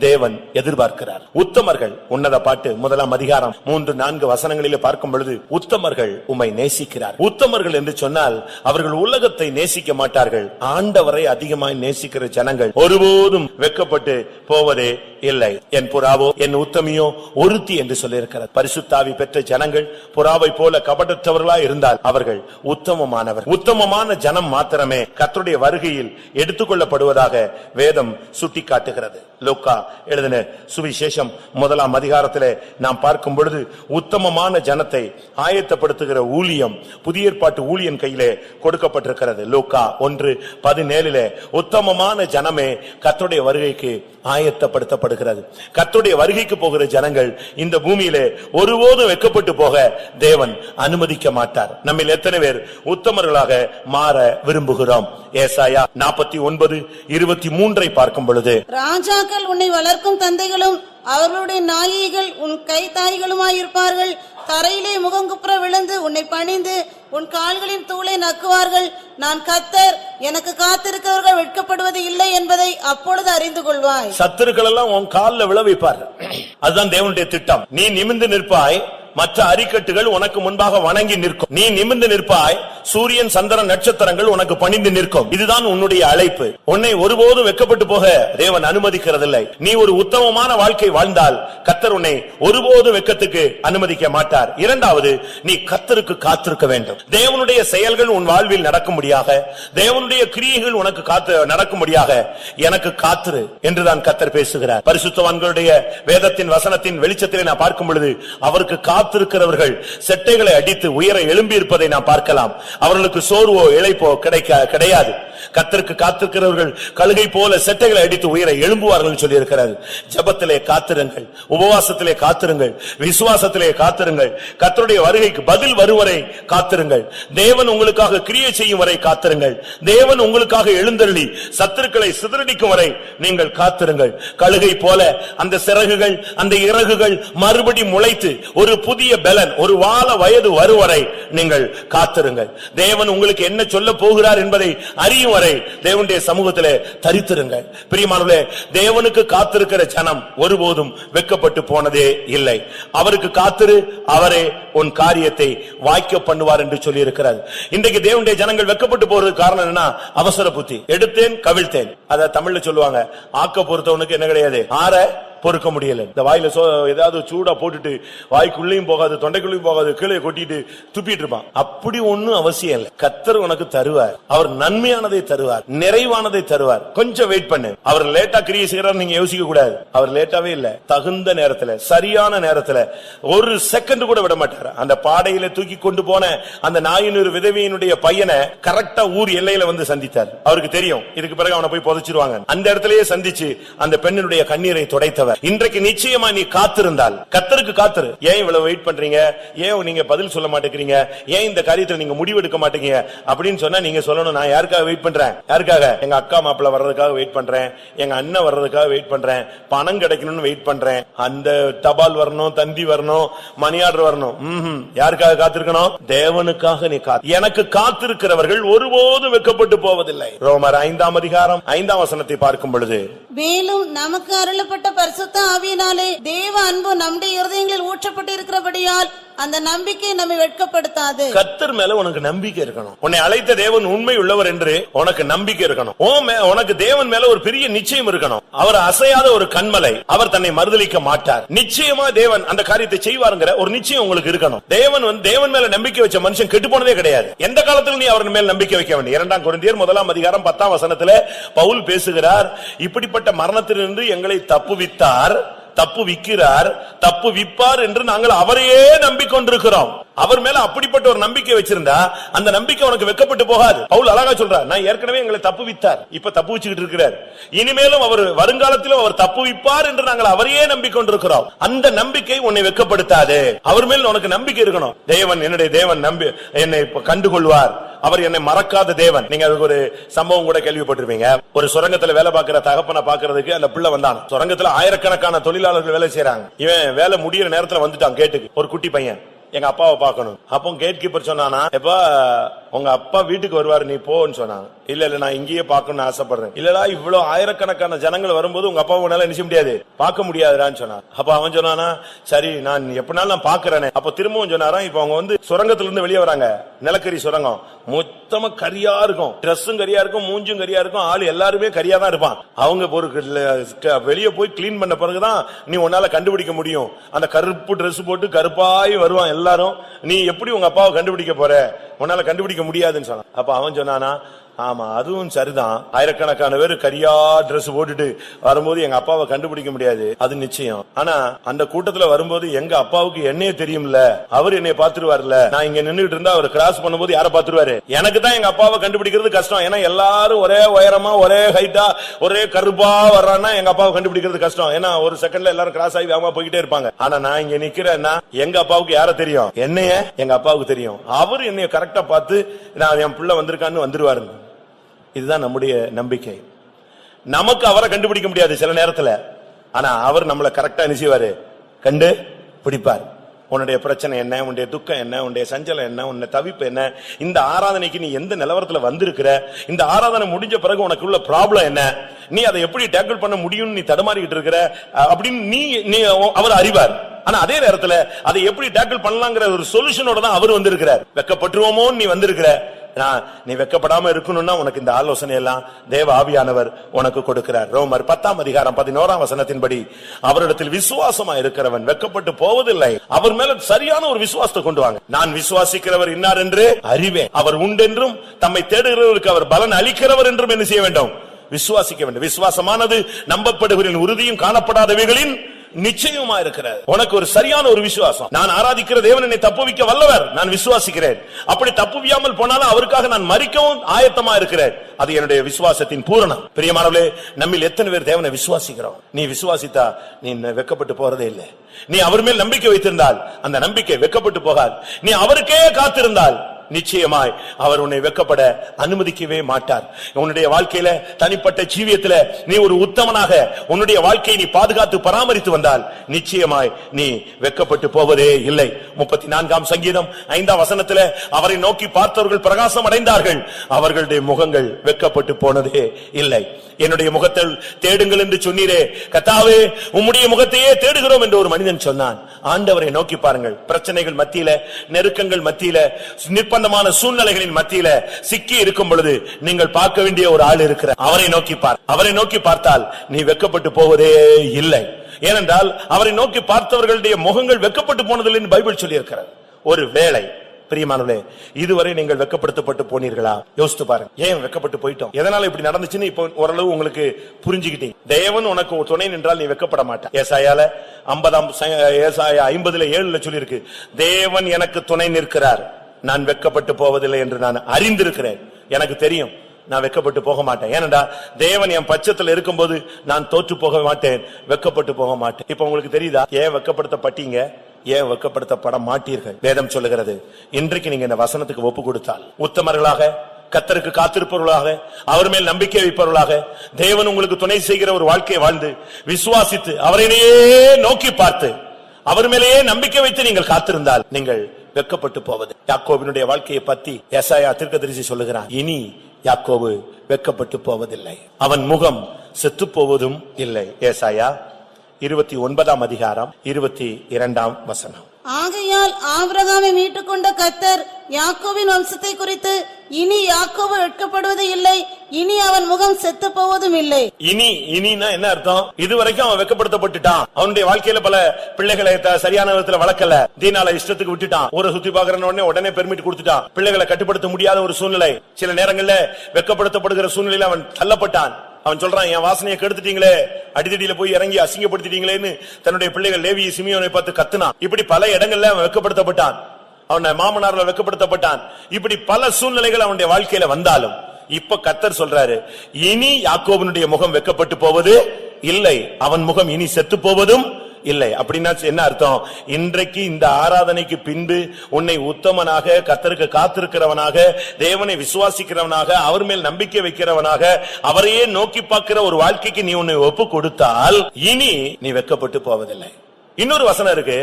தேவன் எதிர்பார்க்கிறார். உத்தமர்கள் உன்னத பாட்டு 1 அதிகாரம் 3-4 வசனங்களிலே பார்க்கும் பொழுது உத்தமர்கள் உம்மை நேசிக்கிறார். உத்தமர்கள் என்று சொன்னால் அவர்கள் உலகத்தை நேசிக்க மாட்டார்கள். ஆண்டவரை அதிகமாய் நேசிக்கிற ஜனங்கள் ஒருபோதும் வெட்கப்பட்டு போவதே இல்லை. என் புறாவோ என் உத்தமியோ ஒருத்தி என்று சொல்லியிருக்கிறார். பரிசுத்தாவி பெற்ற ஜனங்கள் புறாவை போல கபடற்றவர்களாய் இருந்தால் அவர்கள் உத்தமமானவர். உத்தமமான ஜனம் மாத்திரமே கர்த்தருடைய வருகையில் எடுத்துக்கொள்ளப்படுவதாக வேதம் சுட்டிக்காட்டுகிறது. லூக்கா எழுதின சுவிசேஷம் 1 அதிகாரத்திலே நாம் பார்க்கும் பொழுது உத்தமமான ஜனத்தை ஆயத்தப்படுத்துகிற ஊழியம் புதிய ஏற்பாட்டு ஊழியன் கையிலே கொடுக்கப்பட்டிருக்கிறது. லூக்கா 1:17 உத்தமமான ஜனமே கர்த்தருடைய வருகைக்கு ஆயத்தப்படுத்தப்படுகிறது. கர்த்தருடைய வருகைக்கு போகிற ஜனங்கள் இந்த பூமியிலே ஒருபோதும் வெட்கப்பட்டு போக தேவன் அனுமதிக்க மாட்டார். நம்மில் எத்தனை பேர் உத்தமர்களாக மாற விரும்புகிறோம்? ஏசாயா 49:23 பார்க்கும் பொழுது ராஜாக்கள் உன்னை வளர்க்கும் தந்தைகளும் அவர்களுடைய நாயகிகள் உன் கை தாய்களுமாயிருப்பார்கள். தரையிலே முகங்குப்புற விழுந்து உன்னை பணிந்து உன் கால்களின் தூளை நக்குவார்கள். நான் கர்த்தர், எனக்கு காத்திருக்கிறவர்கள் வெட்கப்படுவது இல்லை என்பதை அப்பொழுது அறிந்து கொள்வாய். சத்துருக்கள் எல்லாம் உன் காலில் விழ வைப்பார். அதுதான் தேவனுடைய திட்டம். நீ நிமிர்ந்து நிற்பாய், மற்ற அரிக்கட்டுகள் உனக்கு முன்பாக வணங்கி நிற்கும். நீ நிமிர்ந்து நிற்பாய், சூரியன் சந்திரன் நட்சத்திரங்கள் உனக்கு பணிந்து நிற்கும். இதுதான் உன்னுடைய அழைப்பு. உன்னை ஒருபோதும் வெட்கப்பட்டு போக தேவன் அனுமதிக்கிறதில்லை. நீ ஒரு உத்தமமான வாழ்க்கை வாழ்ந்தால் கர்த்தர் உன்னை ஒருபோதும் வெட்கத்துக்கு அனுமதிக்க மாட்டார். இரண்டாவது, நீ கர்த்தருக்கு காத்திருக்க வேண்டும். தேவனுடைய செயல்கள் உன் வாழ்வில் நடக்கும்படியாக, தேவனுடைய கிரியைகள் உனக்கு நடக்கும்படியாக எனக்கு காத்திரு என்றுதான் கர்த்தர் பேசுகிறார். பரிசுத்தவான்களுடைய வேதத்தின் வசனத்தின் வெளிச்சத்திலே நான் பார்க்கும் பொழுது அவருக்கு காத்திருக்கிறவர்கள் செட்டைகளை அடித்து உயர எழும்பி இருப்பதை நாம் பார்க்கலாம். அவர்களுக்கு சோர்வோ இளைப்போ கிடையாது. கர்த்தருக்கு காத்திருக்கிறவர்கள் கழுகை போல செட்டைகளை அடித்து உயர எழும்புவார்கள் சொல்லி இருக்கிறார். ஜெபத்திலே காத்திருங்கள், உபவாசத்திலே காத்திருங்கள், விசுவாசத்திலே காத்திருங்கள், கர்த்தருடைய வருகைக்கு பதில் வருவரை காத்திருங்கள், தேவன் உங்களுக்காக கிரியை செய்யும் வரை காத்திருங்கள், தேவன் உங்களுக்காக எழுந்தருளி சத்துருக்களை சிதறடிக்கும் வரை நீங்கள் காத்திருங்கள். கழுகை போல அந்த சிறகுகள் அந்த இறகுகள் மறுபடி முளைத்து ஒரு புதிய பலன், ஒரு வால வயது வருவரை நீங்கள் காத்திருங்கள். தேவன் உங்களுக்கு என்ன சொல்ல போகிறார் என்பதை அறியும் வரை தேவனுடைய சமூகத்திலே தரித்திருங்கள். பிரியமானவர்களே, தேவனுக்கு காத்திருக்கிற ஜனம் ஒருபோதும் வெட்கப்பட்டு போனதே இல்லை. அவருக்கு காத்திரு, அவரே உன் காரியத்தை வாய்க்க பண்ணுவார் என்று சொல்லி இருக்கிறார். இன்றைக்கு தேவனுடைய ஜனங்கள் வெட்கப்பட்டு போறதுக்கு காரணம் என்ன? அவசர புத்தி. எடுத்தேன் கவிழ்த்தேன். அத தமிழ்ல சொல்லுவாங்க, ஆக்க பொறுத்தவனுக்கு என்ன கிடையாது, ஆற பொறுக்க முடியல. இந்த வாயில ஏதாவது சூடா போட்டுட்டு வாய்க்குள்ளேயும் போகாது, தொண்டைக்குள்ளேயும் போகாது, கீழே கொட்டிட்டு துப்பிட்டு இருப்பான். அப்படி ஒண்ணும் அவசியம் இல்லை. கர்த்தர் உனக்கு தருவார். அவர் நன்மையானதை தருவார், நிறைவானதை தருவார். கொஞ்சம் வெயிட் பண்ணு. அவர் லேட்டா கிரியை செய்யறாரு நீங்க யோசிக்க கூடாது. அவர் லேட்டாவே இல்ல, தகுந்த நேரத்துல சரியான நேரத்துல ஒரு செகண்ட் கூட விட மாட்டார். அந்த பாடையில தூக்கி கொண்டு போன அந்த நாயினூர் விதவையினுடைய பையனை கரெக்டா ஊர் எல்லையில வந்து சந்தித்தார். அவருக்கு தெரியும் இதுக்கு பிறகு அவனை போய் புதைச்சிருவாங்க. அந்த இடத்திலேயே சந்திச்சு அந்த பெண்ணினுடைய கண்ணீரை துடைத்தவர். இன்றைக்கு நிச்சயமா நீ காத்திருந்தால், கர்த்தருக்கு காத்திரு. ஏன் இவ்வளவு வெயிட் பண்றீங்க, ஏன் நீங்க பதில் சொல்ல மாட்டேங்கிறீங்க, ஏன் இந்த காரியத்தை நீங்க முடிவெடுக்க மாட்டீங்க அப்படின்னு சொன்னா நீங்க சொல்லணும், நான் யாருக்காக வெயிட் பண்றேன்? யாருக்காக? எங்க அக்கா மாப்பிள்ள வர்றதுக்காக வெயிட் பண்றேன், எங்க அண்ணன் வர்றதுக்காக வெயிட் பண்றேன், பணம் கிடைக்கணும்னு வெயிட் பண்றேன், அந்த தபால் வரணும், தந்தி வரணும், மணி ஆர்டர் வரணும். யாருக்காக காத்திருக்கணும்? தேவனுக்காக நீ காத்து. எனக்கு காத்திருக்கிறவர்கள் ஒருபோதும் வெட்கப்பட்டு போவதில்லை. ரோமர் 5 அதிகாரம் 5 வசனத்தை பார்க்கும் பொழுது, மேலும் நமக்கு அருளப்பட்ட பரிசுத்த ஆவியினாலே தேவ அன்பு நம்முடைய இருதயங்களில் ஊற்றப்பட்டு இருக்கிறபடியால் அந்த நம்பிக்கை நம்மை வெட்கப்படுத்தாது. கர்த்தர் மேல உனக்கு நம்பிக்கை இருக்கணும். உன்னை அழைத்த தேவன் உண்மை உள்ளவர் என்று உனக்கு நம்பிக்கை இருக்கணும். உனக்கு தேவன் மேல ஒரு பெரிய நிச்சயம் இருக்கணும். அவர் அசையாத ஒரு கண்மலை, அவர் தன்னை மறுதலிக்க மாட்டார். நிச்சயமா தேவன் அந்த காரியத்தை செய்வாருங்கிற ஒரு நிச்சயம் உங்களுக்கு இருக்கணும். தேவன் மேல நம்பிக்கை வச்ச மனுஷன் கெட்டு போனதே கிடையாது. எந்த காலத்துல நீ அவர் மேல் நம்பிக்கை வைக்க வேண்டும். 2 கொரிந்தியர் 1 அதிகாரம் 10 வசனத்திலே பவுல் பேசுகிறார், இப்படிப்பட்ட மரணத்திலிருந்து எங்களை தப்புவித்தார், தப்புவிக்கிறார், தப்புவிப்பார் என்று நாங்கள் அவரையே நம்பிக்கொண்டிருக்கிறோம். அவர் மேல அப்படிப்பட்ட ஒரு நம்பிக்கை வச்சிருந்தா அந்த நம்பிக்கை உனக்கு வெட்கப்பட்டு போகாது. பவுல் அழகா சொல்றார், நான் ஏற்கனவே எங்களை தப்புவித்தார், இப்ப தப்புவிச்சுக்கிட்டு இருக்கிறார், இனிமேலும் அவர் வருங்காலத்திலும் அவர் தப்புவிப்பார் என்று நாங்கள் அவரையே நம்பிக்கொண்டிருக்கிறோம். அந்த நம்பிக்கை உன்னை வெட்கப்படுத்தாது. அவர் மேல் உனக்கு நம்பிக்கை இருக்கணும். தேவன், என்னுடைய தேவன் என்னை கண்டுகொள்வார், அவர் என்னை மறக்காத தேவன். நீங்க அதுக்கு ஒரு சம்பவம் கூட கேள்விப்பட்டிருப்பீங்க. ஒரு சுரங்கத்துல வேலை பார்க்கிற தகப்பனை பாக்குறதுக்கு அந்த பிள்ளை வந்தான். சுரங்கத்துல ஆயிரக்கணக்கான தொழிலாளர்கள் வேலை செய்யறாங்க. இவன் வேலை முடியிற நேரத்துல வந்துட்டான். கேட்டுக்கு ஒரு குட்டி பையன் எங்க அப்பாவை பார்க்கணும். அப்போ கேட் கீப்பர் சொன்னானா, எப்ப உங்க அப்பா வீட்டுக்கு வருவாரு, நீ போன்னு சொன்னாங்க. இல்ல நான் இங்கேயே பார்க்கணும்னு ஆசைப்படுறேன். இல்லடா இவ்வளவு ஆயிரக்கணக்கான ஜனங்கள் வரும்போது உங்க அப்பாவை உன்னால நினைச்ச முடியாது, பார்க்க முடியாதுடான்னு சொன்னான். அப்ப அவன் சொன்னானா, சரி நான் எப்பனாலும் நான் பாக்குறேனே. அப்ப திரும்பவும் சொன்னாராம், இப்ப அவங்க வந்து சுரங்கத்துல இருந்து வெளியே வராங்க, நிலக்கரி சுரங்கம், மொத்தமா கரியா இருக்கும், டிரெஸ்ஸும் கரியா இருக்கும், மூஞ்சும் கரியா இருக்கும், ஆளு எல்லாருமே கரியா தான் இருப்பான். அவங்க ஒரு வெளியே போய் கிளீன் பண்ண பிறகுதான் நீ உன்னால கண்டுபிடிக்க முடியும். அந்த கருப்பு டிரெஸ் போட்டு கருப்பாய் வருவான் எல்லாரும், நீ எப்படி உங்க அப்பாவை கண்டுபிடிக்க போற, உன்னால கண்டுபிடிக்க முடியாதுன்னு சொன்னான். அப்ப அவன் சொன்னானா, ஆமா அதுவும் சரிதான், ஆயிரக்கணக்கான பேர் கரியா டிரெஸ் போட்டுட்டு வரும்போது எங்க அப்பாவை கண்டுபிடிக்க முடியாது, அது நிச்சயம். ஆனா அந்த கூட்டத்துல வரும்போது எங்க அப்பாவுக்கு என்னையே தெரியும்ல, அவர் என்னைய பாத்துருவாருல, நான் இங்க நின்னுட்டு இருந்தா அவர் கிராஸ் பண்ணும்போது யார பாத்துருவாரு, எனக்கு தான் எங்க அப்பாவை கண்டுபிடிக்கிறது கஷ்டம். ஏன்னா எல்லாரும் ஒரே உயரமா ஒரே ஹைட்டா ஒரே கருப்பா வர்றான்னா எங்க அப்பாவை கண்டுபிடிக்கிறது கஷ்டம். ஏன்னா ஒரு செகண்ட்ல எல்லாரும் கிராஸ் ஆகி வேகமா போய்கிட்டே இருப்பாங்க. ஆனா நான் இங்க நிக்கிறேன்னா எங்க அப்பாவுக்கு யார தெரியும், என்னைய எங்க அப்பாவுக்கு தெரியும். அவர் என்னைய கரெக்டா பார்த்து நான் என் பிள்ளை வந்திருக்கான்னு வந்துருவாரு. இதுதான் நம்முடைய நம்பிக்கை. நமக்கு அவரை கண்டுபிடிக்க முடியாது சில நேரத்துல, ஆனா அவர் நம்மளை கரெக்டா நினைச்சுவாரு, கண்டு பிடிப்பார். உன்னுடைய பிரச்சனை என்ன, உன்னுடைய துக்கம் என்ன, உன்னுடைய சஞ்சலம் என்ன, உன்னுடைய தவிப்பு என்ன, இந்த ஆராதனைக்கு நீ எந்த நிலவரத்துல வந்திருக்கிற, இந்த ஆராதனை முடிஞ்ச பிறகு உனக்கு உள்ள ப்ராப்ளம் என்ன, நீ அதை எப்படி டேக்கிள் பண்ண முடியும்னு நீ தடுமாறிக்கிட்டு இருக்கிற அப்படின்னு நீ அவர் அறிவார். ஆனா அதே நேரத்துல அதை எப்படி டேக்கிள் பண்ணலாங்கிற ஒரு சொல்யூஷனோட தான் அவர் வந்திருக்கிறார். வெக்கப்பட்டுருவோமோ நீ வந்திருக்கிற, நீ வெக்கப்படாம இருக்கணும்னா உனக்கு இந்த ஆலோசனை எல்லாம் தேவ ஆவியானவர் உனக்கு கொடுக்கிறார். ரோமர் 10:11 அவரிடத்தில் விசுவாசமா இருக்கிறவன் வெக்கப்பட்டு போவதில்லை. அவர் மேல சரியான ஒரு விசுவாசத்தை கொண்டு வாங்க. நான் விசுவாசிக்கிறவர் இன்னார் என்று அறிவேன், அவர் உண்டென்றும் தம்மை தேடுகிறவருக்கு அவர் பலன் அளிக்கிறவர் என்றும் என்ன செய்ய வேண்டும், விசுவாசிக்க வேண்டும். விசுவாசமானது நம்பப்படுவரின் உறுதியும் காணப்படாதவைகளின் நிச்சயமா இருக்கிறார். உனக்கு ஒரு சரியான ஒரு விசுவாசம், நான் ஆராதிக்கிற தேவன் என்னை தப்புவிக்க வல்லவர், நான் விசுவாசிக்கிறேன். அப்படி தப்புவியாமல் போனாலும் அவருக்காக நான் மரிக்கவும் ஆயத்தமா இருக்கிறேன். அது என்னுடைய விசுவாசத்தின் பூரணம். பிரியமானவர்களே, நம்மில் எத்தனை பேர் தேவனை விசுவாசிக்கிறோம்? நீ விசுவாசித்தா நீ வெக்கப்பட்டு போறதே இல்லை. நீ அவர் மேல் நம்பிக்கை வைத்திருந்தால் அந்த நம்பிக்கை வெக்கப்பட்டு போகாது. நீ அவருக்கே காத்திருந்தால் நிச்சயமாய் அவர் உன்னை வெக்கப்பட அனுமதிக்கவே மாட்டார். உன்னுடைய வாழ்க்கையில தனிப்பட்ட ஜீவியத்துல நீ ஒரு உத்தமனாக உன்னுடைய வாழ்க்கையை நீ பாதுகாத்து பராமரித்து வந்தால் நிச்சயமாய் நீ வெக்கப்பட்டு போவதே இல்லை. 34ஆம் சங்கீதம் 5ஆம் வசனத்துல அவரை நோக்கி பார்த்தவர்கள் பிரகாசம் அடைந்தார்கள், அவர்களுடைய முகங்கள் வெக்கப்பட்டு போனதே இல்லை. என்னுடைய முகத்தை தேடுங்கள் என்று சொன்னீரே கர்த்தாவே, உம்முடைய முகத்தையே தேடுகிறோம் என்று ஒரு மனிதன் சொன்னான். ஆண்டவரை நோக்கி பாருங்கள். பிரச்சனைகள் மத்தியில, நெருக்கங்கள் மத்தியில, நிர்பந்தமான சூழ்நிலைகளின் மத்தியில சிக்கி இருக்கும் பொழுது நீங்கள் பார்க்க வேண்டிய ஒரு ஆள் இருக்கிறார். அவரை நோக்கி பார். அவரை நோக்கி பார்த்தால் நீ வெக்கப்பட்டு போவதே இல்லை. ஏனென்றால் அவரை நோக்கி பார்த்தவர்களுடைய முகங்கள் வெக்கப்பட்டு போனதில்லை பைபிள் சொல்லி இருக்கிறார். ஒரு வேளை பிரியமானவர்களே, இதுவரை நீங்கள் வெக்கப்படுத்தப்பட்டு போனீர்களா? யோசித்து பாருங்க. ஏன் வெக்கப்பட்டு போயிட்டோம், எதனால இப்படி நடந்துச்சுன்னு இப்போ ஓரளவு உங்களுக்கு புரிஞ்சுக்கிட்டீங்க. தேவன் உனக்கு துணை நின்றால் நீ வெக்கப்பட மாட்டாய். ஏசாயால 50:7 சொல்லி இருக்கு, தேவன் எனக்கு துணை நிற்கிறார், நான் வெக்கப்பட்டு போவதில்லை என்று நான் அறிந்திருக்கிறேன். எனக்கு தெரியும் நான் வெக்கப்பட்டு போக மாட்டேன். ஏனென்றா தேவன் என் பட்சத்தில் இருக்கும்போது நான் தோற்று போக மாட்டேன், வெக்கப்பட்டு போக மாட்டேன். இப்ப உங்களுக்கு தெரியுதா ஏன் வெக்கப்படுத்தப்பட்டீங்க, ஏன் வெக்கப்படுத்தப்பட மாட்டீர்கள்? வேதம் சொல்லுகிறது, இன்றைக்கு நீங்க இந்த வசனத்துக்கு ஒப்பு கொடுத்தால் உத்தமர்களாக, கர்த்தருக்கு காத்திருப்பவர்களாக, அவர் மேல் நம்பிக்கை வைப்பவர்களாக, தேவன் உங்களுக்கு துணை செய்கிற ஒரு வாழ்க்கையை வாழ்ந்து விசுவாசித்து அவரையே நோக்கி பார்த்து அவர் மேலேயே நம்பிக்கை வைத்து நீங்கள் காத்திருந்தால் நீங்கள் வெக்கப்பட்டு போவது. யாக்கோபினுடைய வாழ்க்கையை பற்றி ஏசாயா தீர்க்கதரிசி சொல்லுகிறான், இனி யாக்கோபு வெக்கப்பட்டு போவதில்லை, அவன் முகம் செத்து போவதும் இல்லை. ஏசாயா 29:22 வசனம். ஆகையால் ஆபிரகாமை மீட்டுக் கொண்ட கர்த்தர் யாக்கோபின் வம்சத்தை குறித்து இனி யாக்கோபு வெட்கப்படுவது இல்லை, இனி அவன் முகம் செத்து போவதும் இல்லை. இனினா என்ன அர்த்தம்? இதுவரைக்கும் அவன் வெட்கப்படுத்தப்பட்டுட்டான். அவனுடைய வாழ்க்கையில பல பிள்ளைகளை சரியான விதத்துல வளர்க்கல, தீனால இஷ்டத்துக்கு விட்டுட்டான். ஒரு சுத்தி பாக்குற உடனே பெர்மிட் கொடுத்துட்டான். பிள்ளைகளை கட்டுப்படுத்த முடியாத ஒரு சூழ்நிலை, சில நேரங்கள்ல வெட்கப்படுத்தப்படுகிற சூழ்நிலையில அவன் தள்ளப்பட்டான். அவன் சொல்றான், என் வாசனையை கெடுத்துட்டீங்களே, அடிதடியில போய் இறங்கி அசிங்கப்படுத்திட்டீங்களேன்னு தன்னுடைய பிள்ளைகள் லேவி சிமியோனை பார்த்து கத்துனான். இப்படி பல இடங்கள்ல அவன் வெட்கப்படுத்தப்பட்டான். அவன் மாமனார்ல வெட்கப்படுத்தப்பட்டான். இப்படி பல சூழ்நிலைகள் அவனுடைய வாழ்க்கையில வந்தாலும் இப்ப கர்த்தர் சொல்றாரு, இனி யாக்கோபினுடைய முகம் வெட்கப்பட்டு போவது இல்லை, அவன் முகம் இனி செத்து போவதும் இல்லை. அப்படின்னா என்ன அர்த்தம்? இன்றைக்கு இந்த ஆராதனைக்கு பின்பு உன்னை உத்தமனாக, கர்த்தருக்கு காத்திருக்கிறவனாக, தேவனை விசுவாசிக்கிறவனாக, அவர் மேல் நம்பிக்கை வைக்கிறவனாக, அவரையே நோக்கி பார்க்கிற ஒரு வாழ்க்கைக்கு நீ உன்னை ஒப்பு கொடுத்தால் இனி நீ வெட்கப்பட்டு போவதில்லை. இன்னொரு வசனம் இருக்கு,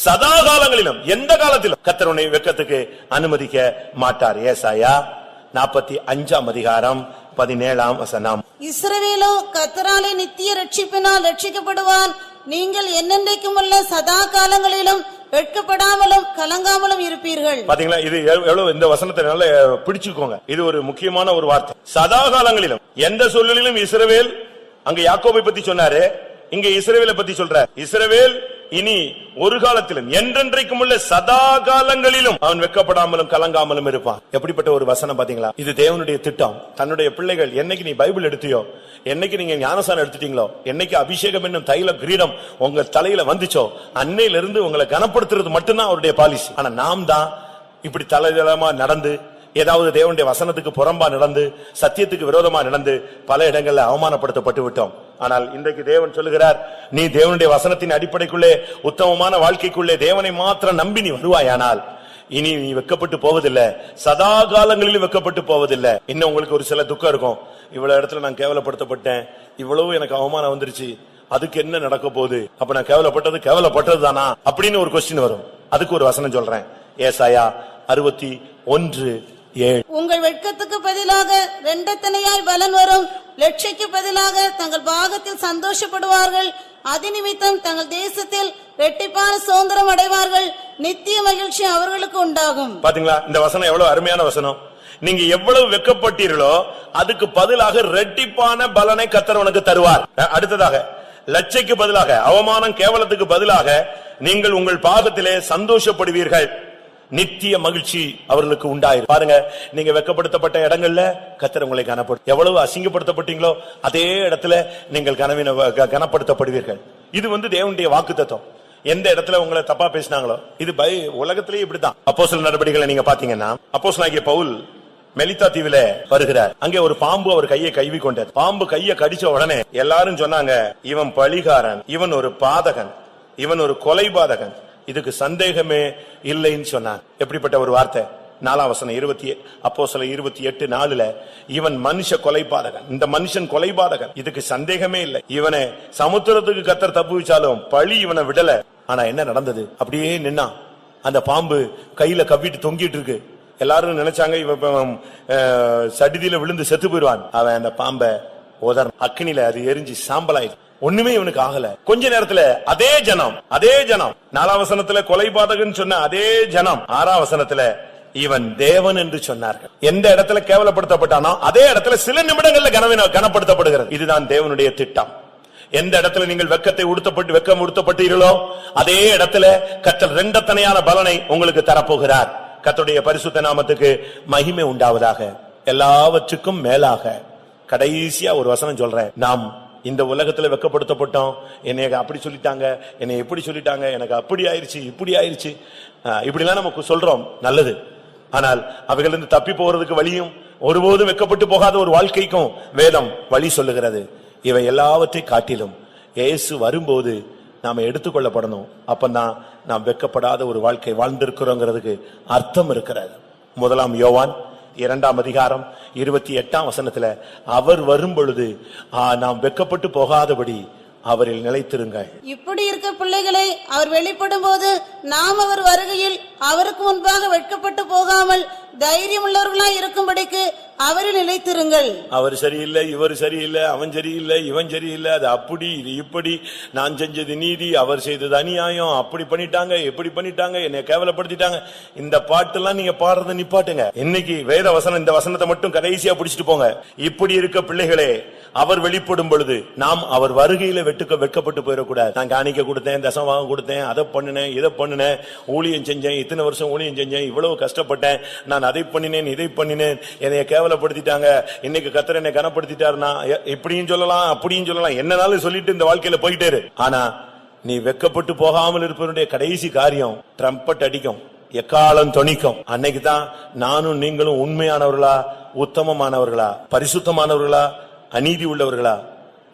சதா காலங்களிலும் எந்த காலத்திலும் கர்த்தர் உன்னை வெட்கத்துக்கு அனுமதிக்க மாட்டார். ஏசாயா 45 அதிகாரம் 17 வசனம். இஸ்ரவேலோ கர்த்தராலே நித்திய ரட்சிப்பினால் ரட்சிக்கப்படுவான். நீங்கள் என்னென்றைக்கும் உள்ள சதா காலங்களிலும் வெட்கப்படாமலும் கலங்காமலும் இருப்பீர்கள். பாத்தீங்களா, இது எவ்வளவு இந்த வசனத்தை நல்லா பிடிச்சுக்கோங்க. இது ஒரு முக்கியமான ஒரு வார்த்தை. சதா காலங்களிலும், எந்த சூழ்நிலையிலும் இஸ்ரவேல், அங்க யாக்கோபை பத்தி சொன்னாரு, இங்க இஸ்ரவேலை பத்தி சொல்றார். இஸ்ரவேல் இனி ஒரு காலத்திலும் என்றென்றைக்கும் உள்ள சதா காலங்களிலும் அவன் வெட்கப்படாமலும் கலங்காமலும் இருப்பான். எப்படிப்பட்ட ஒரு வசனம் பாத்தீங்களா? இது தேவனுடைய திட்டம். தன்னுடைய பிள்ளைகள், என்னைக்கு நீ பைபிள் எடுத்தியோ, என்னைக்கு நீங்க ஞானசானம் எடுத்துட்டீங்களோ, என்னைக்கு அபிஷேகம் என்னும் தைல கிரீடம் உங்க தலையில வந்துச்சோ, அன்னையிலிருந்து உங்களை கனப்படுத்துறது மட்டும்தான் அவருடைய பாலிசி. ஆனா நாம் தான் இப்படி தலைதளமா நடந்து, ஏதாவது தேவனுடைய வசனத்துக்கு புறம்பா நடந்து, சத்தியத்துக்கு விரோதமா நடந்து பல இடங்கள்ல அவமானப்படுத்தப்பட்டு விட்டோம். ஆனால் இன்றைக்கு தேவன் சொல்லுகிறார், நீ தேவனுடைய வசனத்தின் அடிப்படைக்குள்ளே, உத்தமமான வாழ்க்கைக்குள்ளே தேவனை மாத்திரம் நம்பி நீ வருவாயானால் இனி நீ வெட்கப்பட்டு போவதில்லை, சதா காலங்களிலும் வெட்கப்பட்டு போவதில்லை. இன்னும் உங்களுக்கு ஒரு சில துக்கம் இருக்கும். இவ்வளவு இடத்துல நான் கேவலப்படுத்தப்பட்டேன், இவ்வளவு எனக்கு அவமானம் வந்துருச்சு, அதுக்கு என்ன நடக்க போகுது? அப்ப நான் கேவலப்பட்டது தானா அப்படின்னு ஒரு கொஸ்டின் வரும். அதுக்கு ஒரு வசனம் சொல்றேன். ஏசாயா 61:7. உங்கள் வெட்கத்துக்கு பதிலாக ரெண்டத்தனையாய் பலன் வரும். லட்சைக்கு பதிலாக தங்கள் பாகத்தில் சந்தோஷப்படுவார்கள். அதிநிமித்தம் தங்கள் தேசத்தில் ரெட்டிப்பான சுதந்திரம் அடைவார்கள். நித்திய மகிழ்ச்சி அவர்களுக்கு உண்டாகும். பாத்தீங்களா, இந்த வசனம் எவ்வளவு அருமையான வசனம். நீங்க எவ்வளவு வெட்கப்பட்டீர்களோ அதுக்கு பதிலாக ரெட்டிப்பான பலனை கர்த்தர் உனக்கு தருவார். அடுத்ததாக, லட்சைக்கு பதிலாக, அவமானம் கேவலத்துக்கு பதிலாக நீங்கள் உங்கள் பாகத்திலே சந்தோஷப்படுவீர்கள். நித்திய மகிழ்ச்சி அவர்களுக்கு உண்டாயிரு. பாருங்க, நீங்க வெட்கப்படுத்தப்பட்ட இடங்கள்ல கர்த்தர் உங்களை கனப்படுத்தும். எவ்வளவு அசிங்கப்படுத்தப்பட்டீங்களோ அதே இடத்துல நீங்கள் கனப்படுத்தப்படுவீர்கள். இது தேவனுடைய வாக்குத்தத்தம். எந்த இடத்துல உங்களை தப்பா பேசினாங்களோ, இது உலகத்திலேயே இப்படிதான். அப்போஸ்தலர் நடபடிகளை நீங்க பாத்தீங்கன்னா, அப்போஸ்தலனாகிய பவுல் மெலிதா தீவில வருகிறார். அங்கே ஒரு பாம்பு அவர் கையை கவ்வி கொண்டது. பாம்பு கையை கடிச்ச உடனே எல்லாரும் சொன்னாங்க, இவன் பழிகாரன், இவன் ஒரு பாதகன், இவன் ஒரு கொலைபாதகன், இதுக்கு சந்தேகமே இல்லைன்னு சொன்னார். எப்படிப்பட்ட ஒரு வார்த்தை! 4 வசனம், அப்போஸ்தலர் 28:4, இவன் மனுஷ கொலைபாதகன், இந்த மனுஷன் கொலைபாதகன், இதுக்கு சந்தேகமே இல்லை. இவனை சமுத்திரத்துக்கு கர்த்தர் தப்புவிச்சாலும் பழி இவனை விடல. ஆனா என்ன நடந்தது? அப்படியே நின்னா, அந்த பாம்பு கையில கவ்விட்டு தொங்கிட்டு இருக்கு. எல்லாரும் நினைச்சாங்க இவன் சடிதியில விழுந்து செத்து போயிடுவான். அவன் அந்த பாம்பை அக்கினில அது எரிஞ்சு சாம்பலாயிடுச்சு. ஒண்ணுமே இவனுக்கு ஆகல. கொஞ்ச நேரத்துல அதே ஜனம் 4 வசனத்துல கொலைபாதகன் சொன்ன அதே ஜனம் 6 வசனத்துல இவன் தேவன் என்று சொன்னார்கள். எந்த இடத்துல கேவலப்படுத்தப்பட்டானோ அதே இடத்துல சில நிமிடங்கள்ல கனப்படுத்தப்படுகிறது. இதுதான் தேவனுடைய திட்டம். எந்த இடத்துல நீங்கள் வெக்கம் உடுத்தப்பட்டீர்களோ அதே இடத்துல கர்த்தர் ரெண்டத்தனையான பலனை உங்களுக்கு தரப்போகிறார். கர்த்தருடைய பரிசுத்த நாமத்துக்கு மகிமை உண்டாவதாக. எல்லாவற்றுக்கும் மேலாக கடைசியா ஒரு வசனம் சொல்றேன். நாம் இந்த உலகத்துல வெக்கப்படுத்தப்பட்டோம். என்னை அப்படி சொல்லிட்டாங்க, என்னை எப்படி சொல்லிட்டாங்க, எனக்கு அப்படி ஆயிருச்சு, இப்படி ஆயிருச்சு, இப்படிலாம் நமக்கு சொல்றோம். நல்லது. ஆனால் அவைகளிலிருந்து தப்பி போறதுக்கு வழியும், ஒருபோதும் வெக்கப்பட்டு போகாத ஒரு வாழ்க்கைக்கும் வேதம் வழி சொல்லுகிறது. இவை எல்லாவற்றை காட்டிலும் இயேசு வரும்போது நாம எடுத்துக்கொள்ளப்படணும். அப்பதான் நாம் வெக்கப்படாத ஒரு வாழ்க்கை வாழ்ந்திருக்கிறோங்கிறதுக்கு அர்த்தம் இருக்கிறது. 1 யோவான் 2 அதிகாரம் 28 வசனத்துல அவர் வரும் பொழுது நாம் வெக்கப்பட்டு போகாதபடி அவரில் நிலைத்திருங்கள். இப்படி இருக்க பிள்ளைகளை, அவர் வெளிப்படும் போது நாம் அவர் வருகையில் அவருக்கு முன்பாக வெட்கப்பட்டு போகாமல் தைரியம் உள்ளவர்களாய் இருக்கும்படிக்கு அவரில் நிலைத்திருங்கள். அவர் சரியில்லை, இவர் சரியில்லை, அவன் சரியில்லை, இவன் சரியில்லை, அது அப்படி இது இப்படி, நான் செஞ்சது நீதி, அவர் செய்தது அநியாயம், அப்படி பண்ணிட்டாங்க, எப்படி பண்ணிட்டாங்க, என்னை கேவலப்படுத்திட்டாங்க. இந்த பாட்டெல்லாம் நீங்க பாடுறத நிப்பாட்டுங்க. இன்னைக்கு வேத வசனம், இந்த வசனத்தை மட்டும் கடைசியா பிடிச்சிட்டு போங்க. இப்படி இருக்க பிள்ளைகளே, அவர் வெளிப்படும் பொழுது நாம் அவர் வருகையில வெட்கப்பட்டு போயிடக்கூடாது. நான் காணிக்க கொடுத்தேன், தசமபாகம் கொடுத்தேன், அதை பண்ணினேன், இதை பண்ணினேன், ஊழியம் செஞ்சேன், இத்தனை வருஷம் ஊழியம் செஞ்சேன், இவ்வளவு கஷ்டப்பட்டேன், நான் அதை பண்ணினேன், இதை பண்ணினேன், என்னைய கேவலப்படுத்திட்டாங்க, இன்னைக்கு கர்த்தர் என்னை கனப்படுத்திட்டாருனா இப்படியும் சொல்லலாம், அப்படியும் சொல்லலாம், என்னனாலும் சொல்லிட்டு இந்த வாழ்க்கையில போயிட்டே இரு. ஆனா நீ வெட்கப்பட்டு போகாமல் இருப்பவனுடைய கடைசி காரியம் ட்ரம்பட் அடிக்கும், எக்காலம் தொனிக்கும். அன்னைக்குதான் நானும் நீங்களும் உண்மையானவர்களா, உத்தமமானவர்களா, பரிசுத்தமானவர்களா, அநீதி உள்ளவர்களா,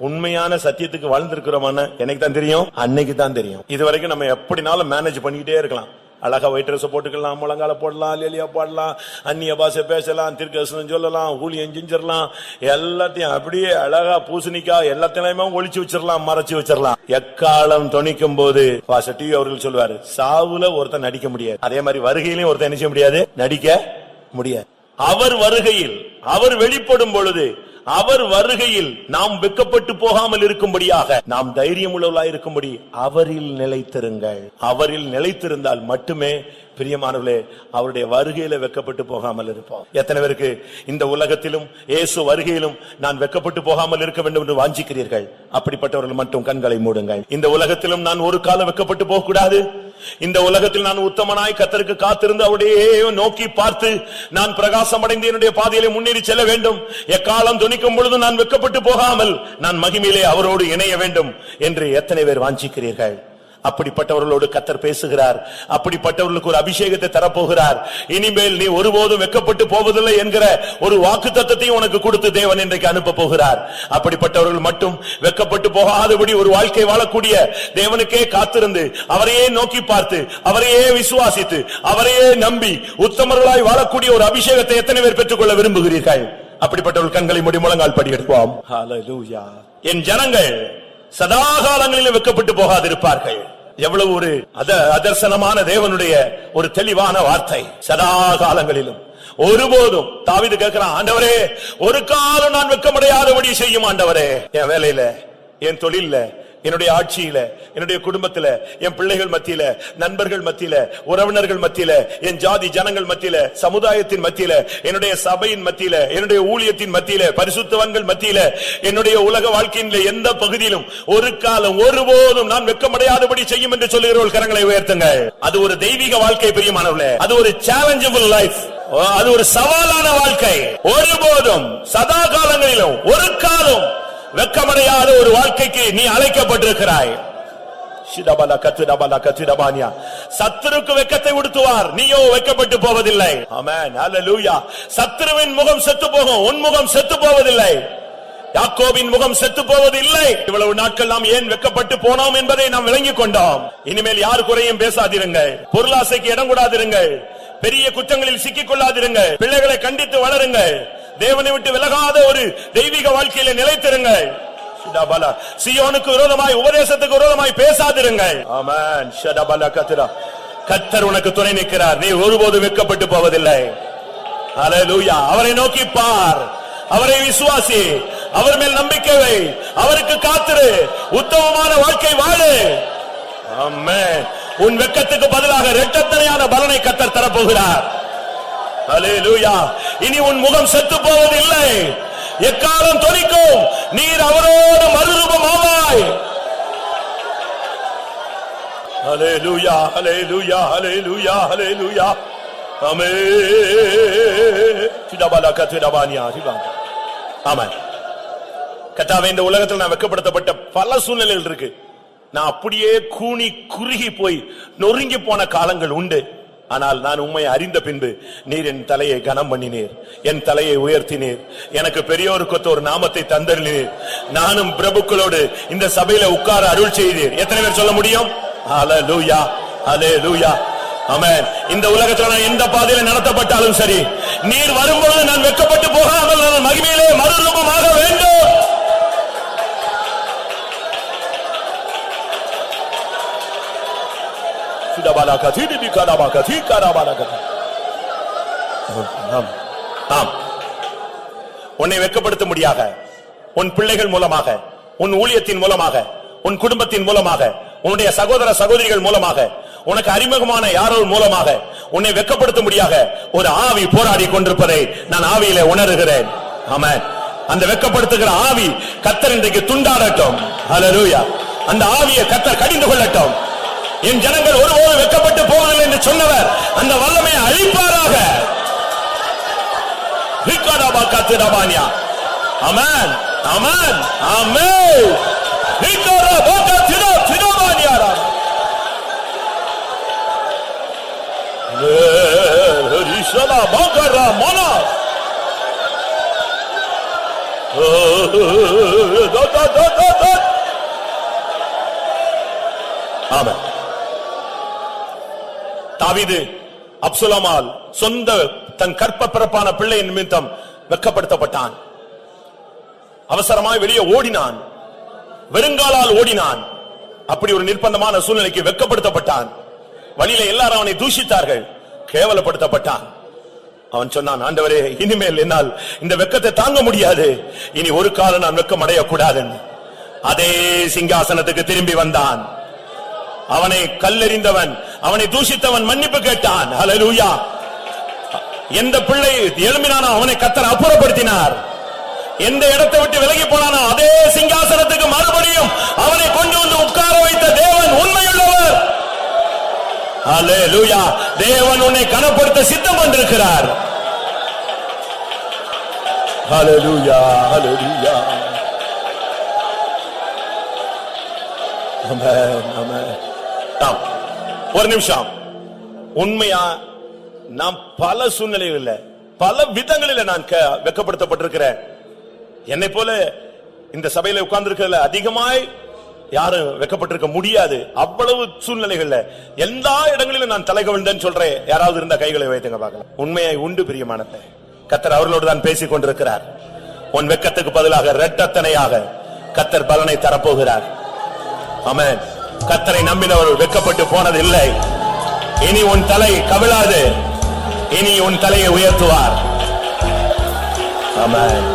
உண்மையான சத்தியத்துக்கு வாழ்ந்திருக்கிறோமான எனக்கு தான் தெரியும். அன்னைக்கு தான் தெரியும். இதுவரைக்கும் நம்ம எப்படினாலும் மேனேஜ் பண்ணிக்கிட்டே இருக்கலாம். அழகா ஒயிட் ட்ரெஸ் போட்டுக்கலாம், முழங்கால போடலாம், லேலியா பாடலாம், அந்நிய பாஷை பேசலாம், தீர்க்கதரிசனம் சொல்லலாம், ஊழியம் செஞ்சிடலாம், எல்லாத்தையும் அப்படியே அழகா பூசணிக்கா எல்லாத்தையுமே ஒளிச்சு வச்சிடலாம், மறைச்சு வச்சிடலாம். எக்காலம் தொனிக்கும் போது பாஸ்டர் டிவி அவர்கள் சொல்வாரு, சாவுல ஒருத்தன் நடிக்க முடியாது, அதே மாதிரி வருகையிலையும் ஒருத்தன் என்ன செய்ய முடியாது, நடிக்க முடியாது. அவர் வருகையில், அவர் வெளிப்படும் பொழுது, அவர் வருகையில் நாம் வெட்கப்பட்டு போகாமல் இருக்கும்படியாக நாம் தைரியம் உள்ளவர்களாய் இருக்கும்படி அவரில் நிலைத்திருங்கள். அவரில் நிலைத்திருந்தால் மட்டுமே பிரியமானவர்களே அவருடைய வருகையில வெட்கப்பட்டு போகாமல் இருப்போம். எத்தனை பேருக்கு இந்த உலகத்திலும் இயேசு வருகையிலும் நான் வெட்கப்பட்டு போகாமல் இருக்க வேண்டும் என்று வாஞ்சிக்கிறீர்கள்? அப்படிப்பட்டவர்கள் மட்டும் கண்களை மூடுங்கள். இந்த உலகத்திலும் நான் ஒரு காலம் வெட்கப்பட்டு போக கூடாது. இந்த உலகத்தில் நான் உத்தமனாய் கர்த்தருக்கு காத்திருந்து அவருடைய நோக்கி பார்த்து நான் பிரகாசம் அடைந்து என்னுடைய பாதையிலே முன்னேறி செல்ல வேண்டும். எக்காலம் துணிக்கும் பொழுது நான் வெட்கப்பட்டு போகாமல் நான் மகிமையிலே அவரோடு இணைய வேண்டும் என்று எத்தனை பேர் வாஞ்சிக்கிறீர்கள்? அப்படிப்பட்டவர்களோடு கர்த்தர் பேசுகிறார். அப்படிப்பட்டவர்களுக்கு ஒரு அபிஷேகத்தை தரப்போகிறார். இனிமேல் நீ ஒருபோதும் வெட்கப்பட்டு போவதில்லை என்கிற ஒரு வாக்குத்தத்தத்தையும் உனக்கு கொடுத்து தேவன் இன்றைக்கு அனுப்ப போகிறார். அப்படிப்பட்டவர்கள் மட்டும் வெட்கப்பட்டு போகாதபடி ஒரு வாழ்க்கை வாழக்கூடிய தேவனுக்கே காத்திருந்து அவரையே நோக்கி பார்த்து அவரையே விசுவாசித்து அவரையே நம்பி உத்தமர்களாய் வாழக்கூடிய ஒரு அபிஷேகத்தை எத்தனை பேர் பெற்றுக்கொள்ள விரும்புகிறீர்கள்? அப்படிப்பட்டவர்கள் கண்களை மூடி முழங்கால் படி எடுப்போம். ஹல்லேலூயா. என் ஜனங்கள் சதாகாலங்களிலும் வெட்கப்பட்டு போகாதிருப்பார்கள். எவ்வளவு ஒரு அதர்சனமான தேவனுடைய ஒரு தெளிவான வார்த்தை. சதாகாலங்களிலும் ஒருபோதும் தாவீது கேட்கிறான், ஆண்டவரே ஒரு காலம் நான் வெட்கமடையாதபடி செய்யும் ஆண்டவரே. என் வேலையில, என் தொழில, என்னுடைய ஆட்சியில, என்னுடைய குடும்பத்தில, என் பிள்ளைகள் மத்தியில, நண்பர்கள் மத்தியில, உறவினர்கள் மத்தியில, என் ஜாதி ஜனங்கள் மத்தியில, சமுதாயத்தின் மத்தியில, என்னுடைய சபையின் மத்தியில, என்னுடைய ஊழியத்தின் மத்தியில, பரிசுத்தவான்கள் மத்தியில, என்னுடைய உலக வாழ்க்கையின் எந்த பகுதியிலும் ஒரு காலம் ஒருபோதும் நான் வெட்கமடையாதபடி செய்யும் என்று சொல்லுகிறவர்கள் கரங்களை உயர்த்துங்கள். அது ஒரு தெய்வீக வாழ்க்கை பிரியமானவர்களே. அது ஒரு சேலஞ்சபிள் லைஃப். அது ஒரு சவாலான வாழ்க்கை. ஒருபோதும் சதா காலங்களிலும் ஒரு காலம் வெட்கமடையாத ஒரு வாழ்க்கைக்கு நீ அழைக்கப்பட்டிருக்கிறாய். சத்துருக்கு வெட்கத்தை உடுத்துவார், நீயோ வெட்கப்பட்டு போவதில்லை. ஆமென், ஹல்லேலூயா. சத்துருவின் முகம் செத்து போகும், உன் முகம் செத்து போவதில்லை. யாக்கோபின் முகம் செத்து போவதில்லை. இவ்வளவு நாட்கள் நாம் ஏன் வெட்கப்பட்டு போனோம் என்பதை நாம் விளங்கிக் கொண்டோம். இனிமேல் யார் குறையும் பேசாதிருங்கள், பொருளாசைக்கு இடம் கொடாதிருங்கள், பெரிய குற்றங்களில் சிக்கிக் கொள்ளாதிருங்கள், பிள்ளைகளை கண்டித்து வளருங்கள், தேவனை விட்டு விலகாத ஒரு தெய்வீக வாழ்க்கையில நிலைத்திருங்கள். சீயோனுக்கு விரோதமாய் உபதேசத்துக்கு விரோதமாய் பேசாதிருங்கள். ஆமென். கர்த்தர் உனக்கு துணை நிற்கிறார். நீ ஒருபோது வெட்கப்பட்டு போவதில்லை. ஹல்லேலூயா. அவரை நோக்கி பார், அவரை விசுவாசி, அவர் மேல் நம்பிக்கை வை, அவருக்கு காத்திரு, உத்தமமான வாழ்க்கை வாழு. ஆமென். உன் வெட்கத்துக்கு பதிலாக இரட்டத்தனையான பலனை கர்த்தர் தரப்போகிறார். ஹல்லேலூயா. இனி உன் முகம் செத்து போவதில்லை. எக்காலம் தொனிக்கும், நீர் அவரோடு மறுரூபமாவாய். ஹல்லேலூயா, ஹல்லேலூயா, ஹல்லேலூயா, ஹல்லேலூயா. ஆமென். கர்த்தாவே, இந்த உலகத்தில் நான் வெட்கப்படுத்தப்பட்ட பல சூழ்நிலைகள் இருக்கு. நான் அப்படியே கூனி குறுகி போய் நொறுங்கி போன காலங்கள் உண்டு. ஆனால் நான் உம்மை அறிந்த பின்பு நீர் என் தலையை கனம் பண்ணினீர், என் தலையை உயர்த்தினீர், எனக்கு பெரியோருக்கு ஒரு நாமத்தை தந்தருளினீர். நானும் பிரபுக்களோடு இந்த சபையில உட்கார அருள் செய்தீர். எத்தனை பேர் சொல்ல முடியும்? ஹல்லேலூயா, ஹல்லேலூயா. ஆமென். இந்த உலகத்தில் நான் எந்த பாதையில நடத்தப்பட்டாலும் சரி, நீர் வரும்போது நான் வெட்கப்பட்டு போகாமல் நான் மகிமையிலே மறுரூபமாக வேண்டும். உன்னை வெட்கப்படுத்த முடியாக உன் பிள்ளைகள் மூலமாக, உன் ஊழியத்தின் மூலமாக, உன் குடும்பத்தின் மூலமாக, உன்னுடைய சகோதர சகோதரிகள் மூலமாக, உனக்கு அறிமுகமான யாரோ மூலமாக உன்னை வெட்கப்படுத்த முடியாக ஒரு ஆவி போராடி கொண்டிருப்பதை நான் ஆவியிலே உணர்கிறேன். ஆமென். அந்த வெட்கப்படுத்துகிற ஆவி கர்த்தர் இன்றைக்கு துண்டாடட்டும். ஹல்லேலூயா. அந்த ஆவியை கர்த்தர் கடிந்து கொள்ளட்டும். என் ஜனங்கள் ஒருபோது வெட்கப்பட்டு போவதில்லை என்று சொன்னவர் அந்த வல்லமையை அழிப்பாராக. ஆமென், ஆமென், ஆமென். ஆமென். தாவீது அப்சலோமால் சொந்த தன் கற்ப பிறப்பான பிள்ளையின் நிமித்தம் வெட்கப்படுத்தப்பட்டான். அவசரமாய் வெளியே ஓடினான், வெறுங்காலால் ஓடினான். அப்படி ஒரு நிர்பந்தமான சூழ்நிலைக்கு வெட்கப்படுத்தப்பட்டான். வழியில எல்லாரும் அவனை தூஷித்தார்கள், கேவலப்படுத்தப்பட்டான். அவன் சொன்னான், ஆண்டவரே, இனிமேல் என்னால் இந்த வெட்கத்தை தாங்க முடியாது, இனி ஒரு காலம் நான் வெட்கம் அடையக்கூடாது. அதே சிங்காசனத்துக்கு திரும்பி வந்தான். அவனை கல்லெறிந்தவன், அவனை தூஷித்தவன் மன்னிப்பு கேட்டான். ஹல்லேலூயா. எந்த பிள்ளை எழும்பினானோ அவனை கர்த்தர் அப்புறப்படுத்தினார். எந்த இடத்தை விட்டு விலகி போனானோ அதே சிங்காசனத்துக்கு மறுபடியும் அவனை கொண்டு வந்து உட்கார வைத்த தேவன் உண்மையுள்ளவர். ஹல்லேலூயா. தேவன் உன்னை கனப்படுத்த சித்தம் கொண்டிருக்கிறார். ஹல்லேலூயா, ஹல்லேலூயா. ஆமென், ஆமென். ஒரு நிமிஷம். உண்மையா நான் பல சூழ்நிலைகளில் பல விதங்களில் நான் வெட்கப்படுத்தப்பட்டிருக்கிறேன். என்னை போல இந்த சபையில உட்கார்ந்திருக்கிறதுல அதிகமாய் யாரும் வெட்கப்பட்டிருக்க முடியாது. அவ்வளவு சூழ்நிலைகள்ல எல்லா இடங்களிலும் நான் தலை கவிழ்ந்தேன்னு சொல்றேன். யாராவது இருந்த கைகளை வைத்துங்க பார்க்கலாம். உண்மையாய் உண்டு பிரியமானவர்களே, கர்த்தர் அவர்களோடு தான் பேசிக் கொண்டிருக்கிறார். உன் வெட்கத்துக்கு பதிலாக இரட்டத்தனையாக கர்த்தர் பலனை தரப்போகிறார். ஆமென். கர்த்தரை நம்பினவர் வெட்கப்பட்டு போனதில்லை. இனி உன் தலை கவிழாது. இனி உன் தலையை உயர்த்துவார். ஆமென்.